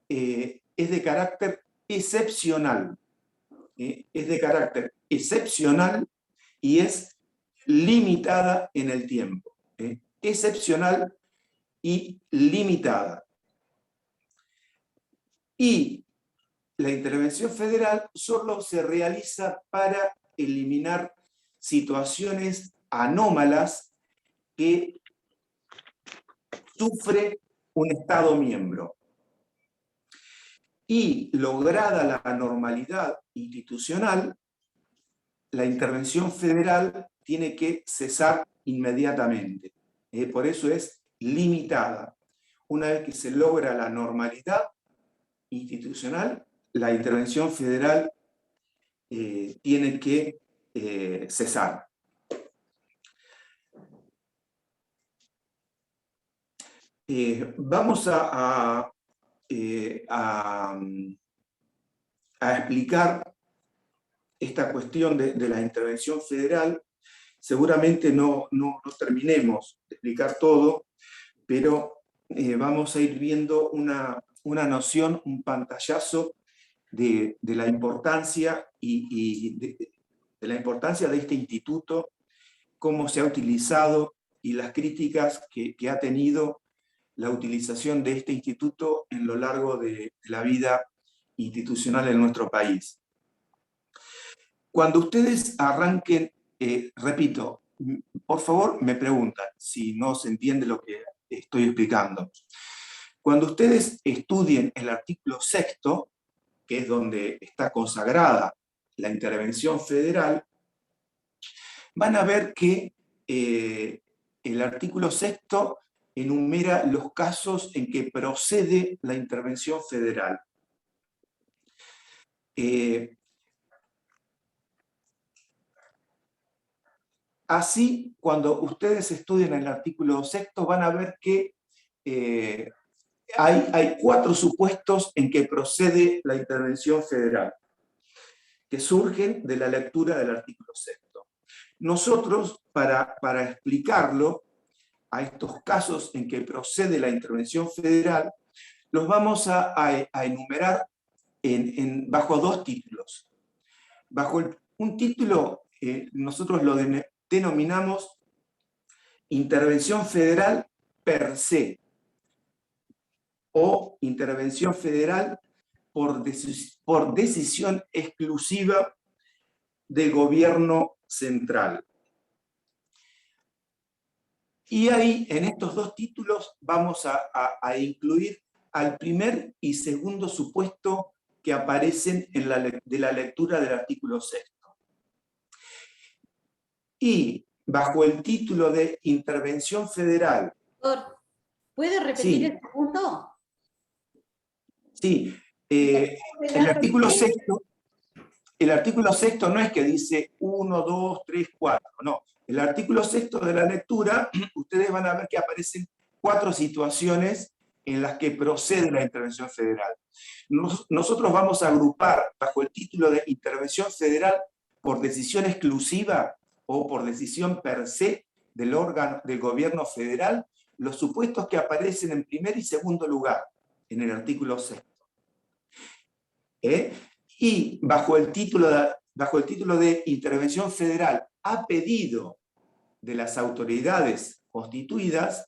es de carácter excepcional. Es de carácter excepcional y es limitada en el tiempo. Excepcional y limitada. Y la intervención federal solo se realiza para eliminar situaciones anómalas que sufre un Estado miembro. Y lograda la normalidad institucional, la intervención federal tiene que cesar inmediatamente. Por eso es limitada. Una vez que se logra la normalidad institucional, la intervención federal tiene que cesar. Vamos a explicar esta cuestión de la intervención federal. Seguramente no terminemos de explicar todo, pero vamos a ir viendo una noción, un pantallazo de la importancia de la importancia de este instituto, cómo se ha utilizado y las críticas que ha tenido la utilización de este instituto en lo largo de la vida institucional en nuestro país. Cuando ustedes arranquen, repito, por favor me preguntan si no se entiende lo que estoy explicando. Cuando ustedes estudien el artículo 6º, que es donde está consagrada la intervención federal, van a ver que el artículo 6º enumera los casos en que procede la intervención federal. Así, cuando ustedes estudian el artículo 6º, van a ver que hay 4 supuestos en que procede la intervención federal, que surgen de la lectura del artículo 6º. Nosotros, para explicarlo, a estos casos en que procede la intervención federal, los vamos a enumerar bajo 2 títulos. Bajo un título, nosotros lo denominamos intervención federal per se, o intervención federal por decisión exclusiva del gobierno central. Y ahí, en estos 2 títulos, vamos a incluir al primer y segundo supuesto que aparecen de la lectura del artículo 6. Y bajo el título de intervención federal. ¿Puede repetir Sí. este punto? Sí, el artículo sexto no es que dice 1, 2, 3, 4, no. El artículo sexto de la lectura, ustedes van a ver que aparecen 4 situaciones en las que procede la intervención federal. Nosotros vamos a agrupar bajo el título de intervención federal por decisión exclusiva o por decisión per se del órgano del gobierno federal, los supuestos que aparecen en primer y segundo lugar en el artículo 6. Y bajo el título de intervención federal a pedido de las autoridades constituidas,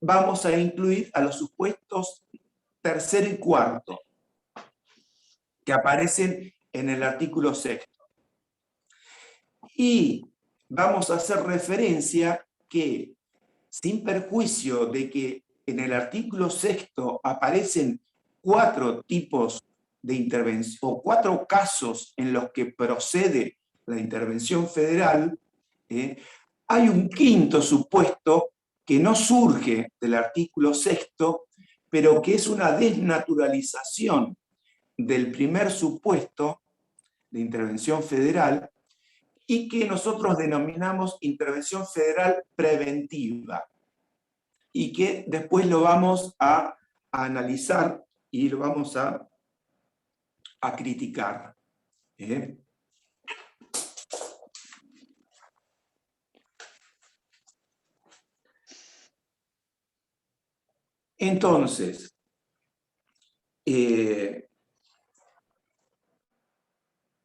vamos a incluir a los supuestos tercero y cuarto, que aparecen en el artículo 6. Y vamos a hacer referencia que, sin perjuicio de que en el artículo 6 aparecen 4 tipos de intervención, o 4 casos en los que procede la intervención federal, hay un quinto supuesto que no surge del artículo 6, pero que es una desnaturalización del primer supuesto de intervención federal y que nosotros denominamos intervención federal preventiva y que después lo vamos a analizar y lo vamos a criticar. Entonces, en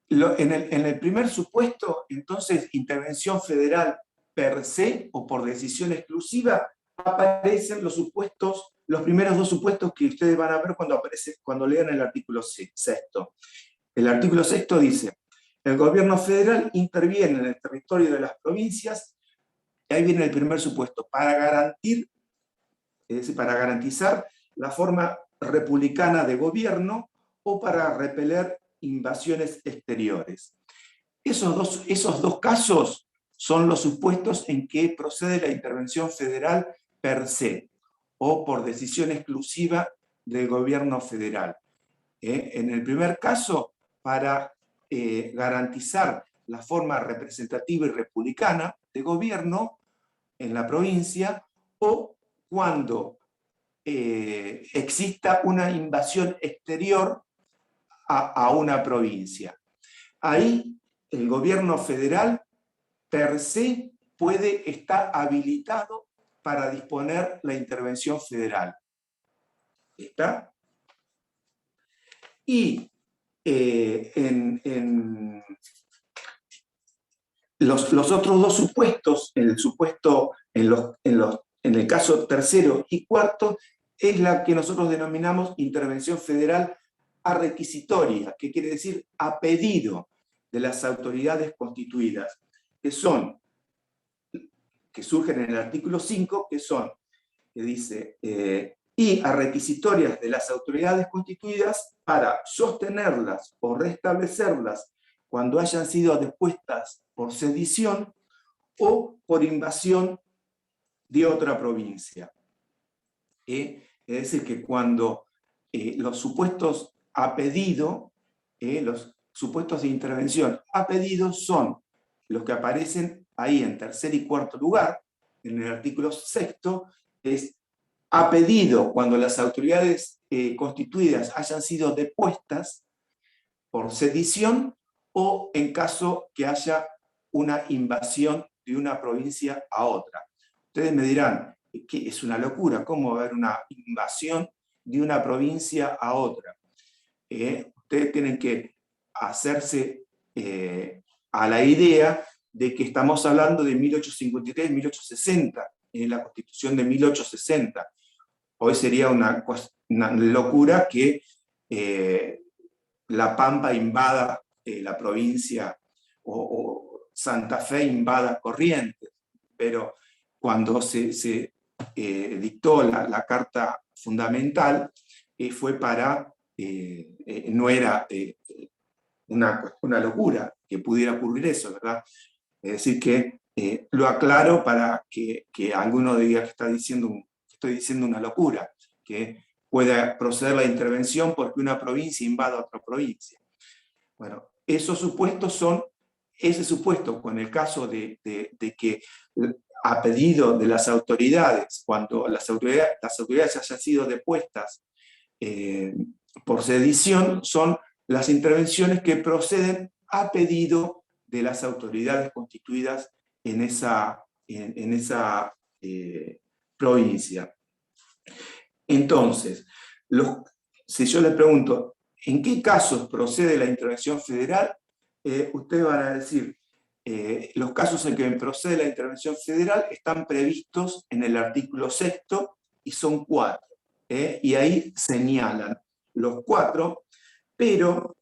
el primer supuesto, entonces, intervención federal per se o por decisión exclusiva, aparecen los primeros 2 supuestos que ustedes van a ver cuando lean el artículo 6. El artículo 6 dice, el gobierno federal interviene en el territorio de las provincias, y ahí viene el primer supuesto, para garantizar la forma republicana de gobierno o para repeler invasiones exteriores. Esos dos casos son los supuestos en que procede la intervención federal per se, o por decisión exclusiva del gobierno federal. En el primer caso, para garantizar la forma representativa y republicana de gobierno en la provincia, o cuando exista una invasión exterior a una provincia. Ahí el gobierno federal per se puede estar habilitado para disponer la intervención federal. ¿Está? Y en los otros 2 supuestos, en el caso tercero y cuarto, es la que nosotros denominamos intervención federal a requisitoria, que quiere decir a pedido de las autoridades constituidas, que surgen en el artículo 5, que dice, y a requisitorias de las autoridades constituidas para sostenerlas o restablecerlas cuando hayan sido depuestas por sedición o por invasión de otra provincia. Es decir, que cuando los supuestos a pedido, los supuestos de intervención a pedido son los que aparecen ahí en tercer y cuarto lugar, en el artículo 6, es a pedido cuando las autoridades constituidas hayan sido depuestas por sedición o en caso que haya una invasión de una provincia a otra. Ustedes me dirán, que es una locura, ¿cómo va a haber una invasión de una provincia a otra? Ustedes tienen que hacerse a la idea de que estamos hablando de 1853-1860, en la Constitución de 1860. Hoy sería una locura que La Pampa invada la provincia o Santa Fe invada Corrientes, pero cuando se dictó la Carta Fundamental, fue para no era una locura que pudiera ocurrir eso, ¿verdad? Es decir, que lo aclaro para que alguno diga que estoy diciendo una locura, que pueda proceder la intervención porque una provincia invada otra provincia. Bueno, ese supuesto, con el caso de que a pedido de las autoridades, cuando las autoridades hayan sido depuestas por sedición, son las intervenciones que proceden a pedido de las autoridades constituidas en esa provincia. Entonces, si yo le pregunto, ¿en qué casos procede la intervención federal? Ustedes van a decir, los casos en que procede la intervención federal están previstos en el artículo 6º y son 4. Y ahí señalan los 4, pero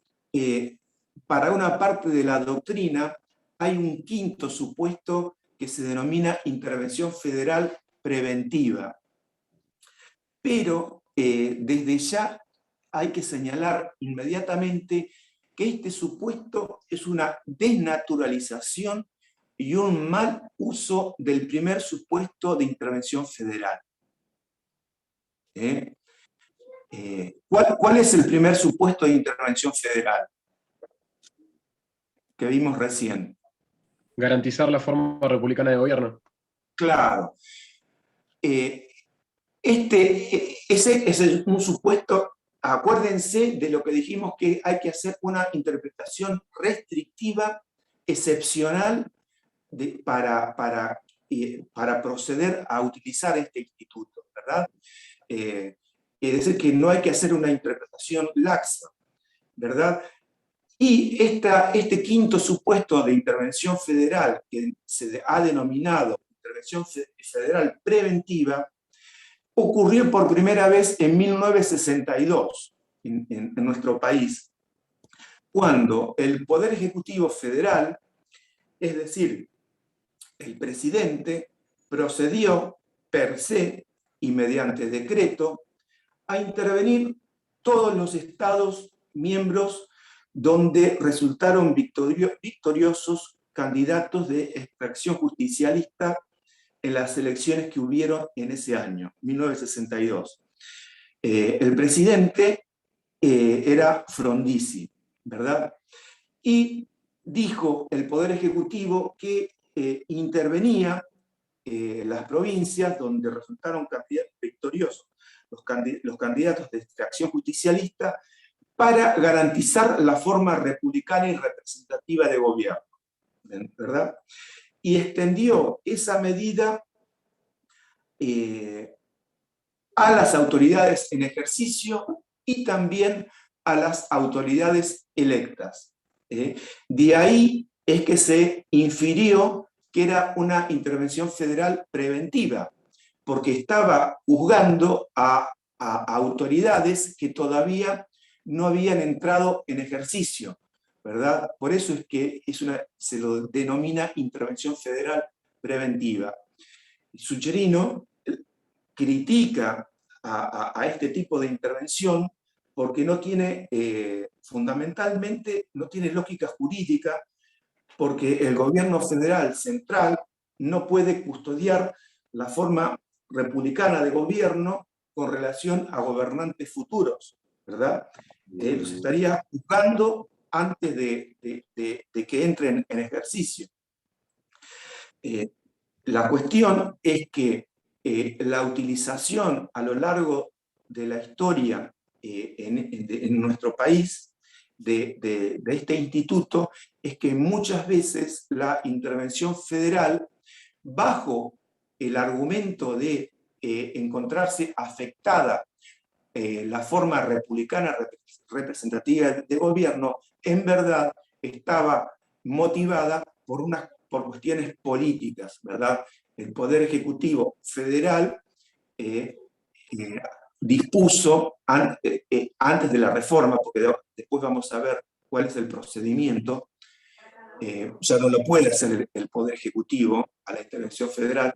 para una parte de la doctrina hay un quinto supuesto que se denomina intervención federal preventiva. Pero desde ya hay que señalar inmediatamente que este supuesto es una desnaturalización y un mal uso del primer supuesto de intervención federal. ¿Cuál es el primer supuesto de intervención federal que vimos recién? Garantizar la forma republicana de gobierno. Claro. Ese es un supuesto. Acuérdense de lo que dijimos, que hay que hacer una interpretación restrictiva, excepcional, para proceder a utilizar este instituto, ¿verdad? Es decir, que no hay que hacer una interpretación laxa, ¿verdad? Y este quinto supuesto de intervención federal, que se ha denominado intervención federal preventiva, ocurrió por primera vez en 1962 en nuestro país, cuando el Poder Ejecutivo Federal, es decir, el presidente, procedió per se y mediante decreto a intervenir todos los estados miembros donde resultaron victoriosos candidatos de extracción justicialista en las elecciones que hubieron en ese año, 1962. El presidente era Frondizi, ¿verdad? Y dijo el Poder Ejecutivo que intervenía las provincias donde resultaron candidatos victoriosos, los candidatos de extracción justicialista, para garantizar la forma republicana y representativa de gobierno, ¿verdad? Y extendió esa medida a las autoridades en ejercicio y también a las autoridades electas. De ahí es que se infirió que era una intervención federal preventiva, porque estaba juzgando a autoridades que todavía no habían entrado en ejercicio, ¿verdad? Por eso es que se lo denomina intervención federal preventiva. Sucherino critica a este tipo de intervención porque no tiene, fundamentalmente, no tiene lógica jurídica, porque el gobierno federal central no puede custodiar la forma republicana de gobierno con relación a gobernantes futuros, ¿verdad? Los estaría juzgando antes de que entren en ejercicio. La cuestión es que la utilización a lo largo de la historia en nuestro país de este instituto es que muchas veces la intervención federal, bajo el argumento de encontrarse afectada la forma republicana representativa de gobierno, en verdad estaba motivada por cuestiones políticas, ¿verdad? El Poder Ejecutivo Federal dispuso, antes de la reforma, porque después vamos a ver cuál es el procedimiento, ya no lo puede hacer el Poder Ejecutivo a la intervención federal,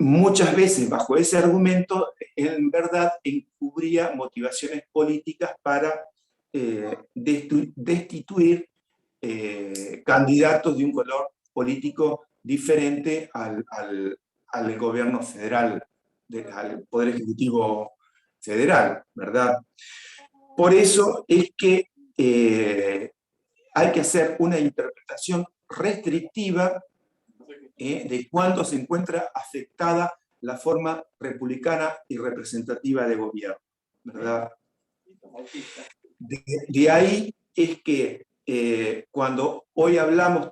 muchas veces bajo ese argumento, en verdad encubría motivaciones políticas para destituir candidatos de un color político diferente al gobierno federal, al Poder Ejecutivo federal, ¿verdad? Por eso es que hay que hacer una interpretación restrictiva de cuándo se encuentra afectada la forma republicana y representativa de gobierno, ¿verdad? De ahí es que cuando hoy hablamos,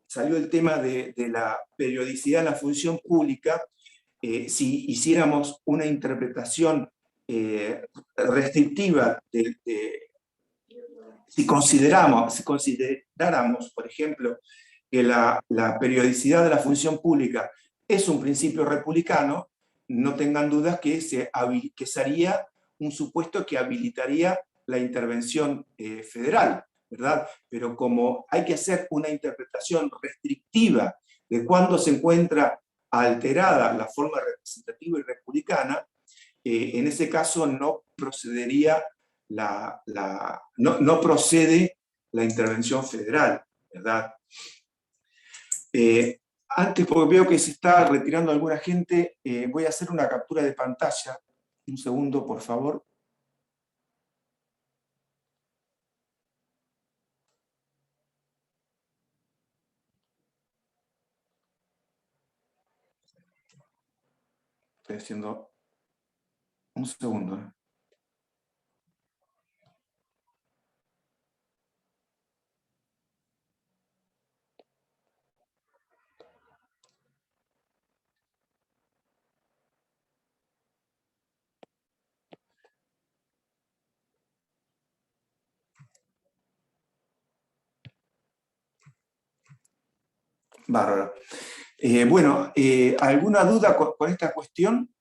salió el tema de la periodicidad en la función pública, si hiciéramos una interpretación restrictiva, si consideráramos, por ejemplo, que la periodicidad de la función pública es un principio republicano, no tengan dudas que sería un supuesto que habilitaría la intervención federal, ¿verdad? Pero como hay que hacer una interpretación restrictiva de cuándo se encuentra alterada la forma representativa y republicana, en ese caso no procedería no procede la intervención federal, ¿verdad? Antes, porque veo que se está retirando alguna gente, voy a hacer una captura de pantalla. Un segundo, por favor. Estoy haciendo un segundo. Bárbaro. Bueno, ¿alguna duda con esta cuestión?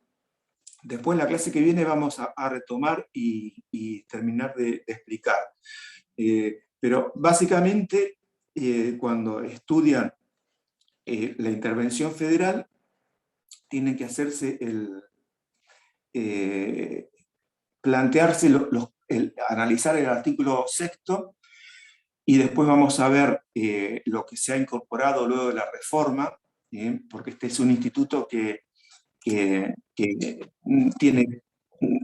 Después en la clase que viene vamos a retomar y terminar de explicar. Pero básicamente, cuando estudian la intervención federal, tienen que hacerse plantearse, analizar el artículo 6º, y después vamos a ver lo que se ha incorporado luego de la reforma, porque este es un instituto que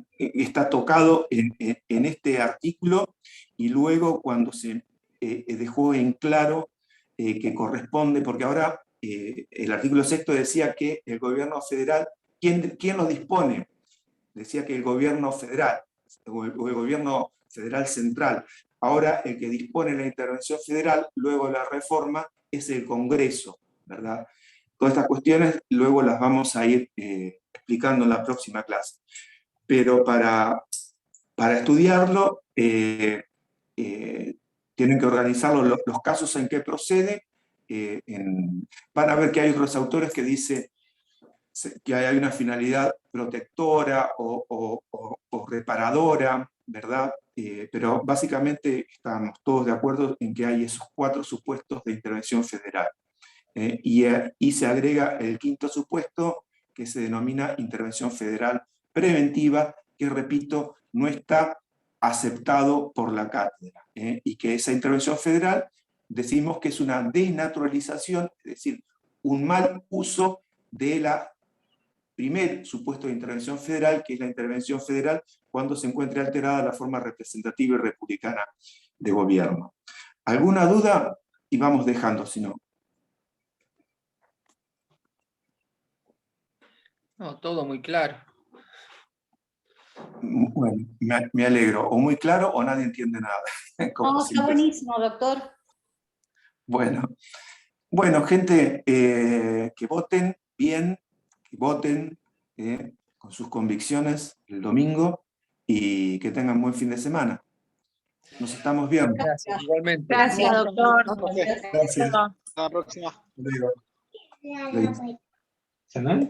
está tocado en este artículo, y luego cuando se dejó en claro que corresponde, porque ahora el artículo 6º decía que el gobierno federal, ¿quién lo dispone? Decía que el gobierno federal, o el gobierno federal central. Ahora el que dispone la intervención federal, luego de la reforma, es el Congreso, ¿verdad? Todas estas cuestiones luego las vamos a ir explicando en la próxima clase. Pero para estudiarlo, tienen que organizarlo los casos en que procede. Van a ver que hay otros autores que dicen que hay una finalidad protectora o reparadora, ¿verdad? Pero básicamente estamos todos de acuerdo en que hay esos 4 supuestos de intervención federal. Y se agrega el 5º supuesto, que se denomina intervención federal preventiva, que, repito, no está aceptado por la cátedra. Y que esa intervención federal decimos que es una desnaturalización, es decir, un mal uso de la primer supuesto de intervención federal, que es la intervención federal cuando se encuentre alterada la forma representativa y republicana de gobierno. ¿Alguna duda? Y vamos dejando, si no. No, todo muy claro. Bueno, me alegro. O muy claro o nadie entiende nada. No, está buenísimo, doctor. Bueno, gente, que voten bien, que voten con sus convicciones el domingo, y que tengan buen fin de semana. Nos estamos viendo. Gracias, igualmente. Gracias, doctor. Gracias. Hasta la próxima. Hasta luego. Sana.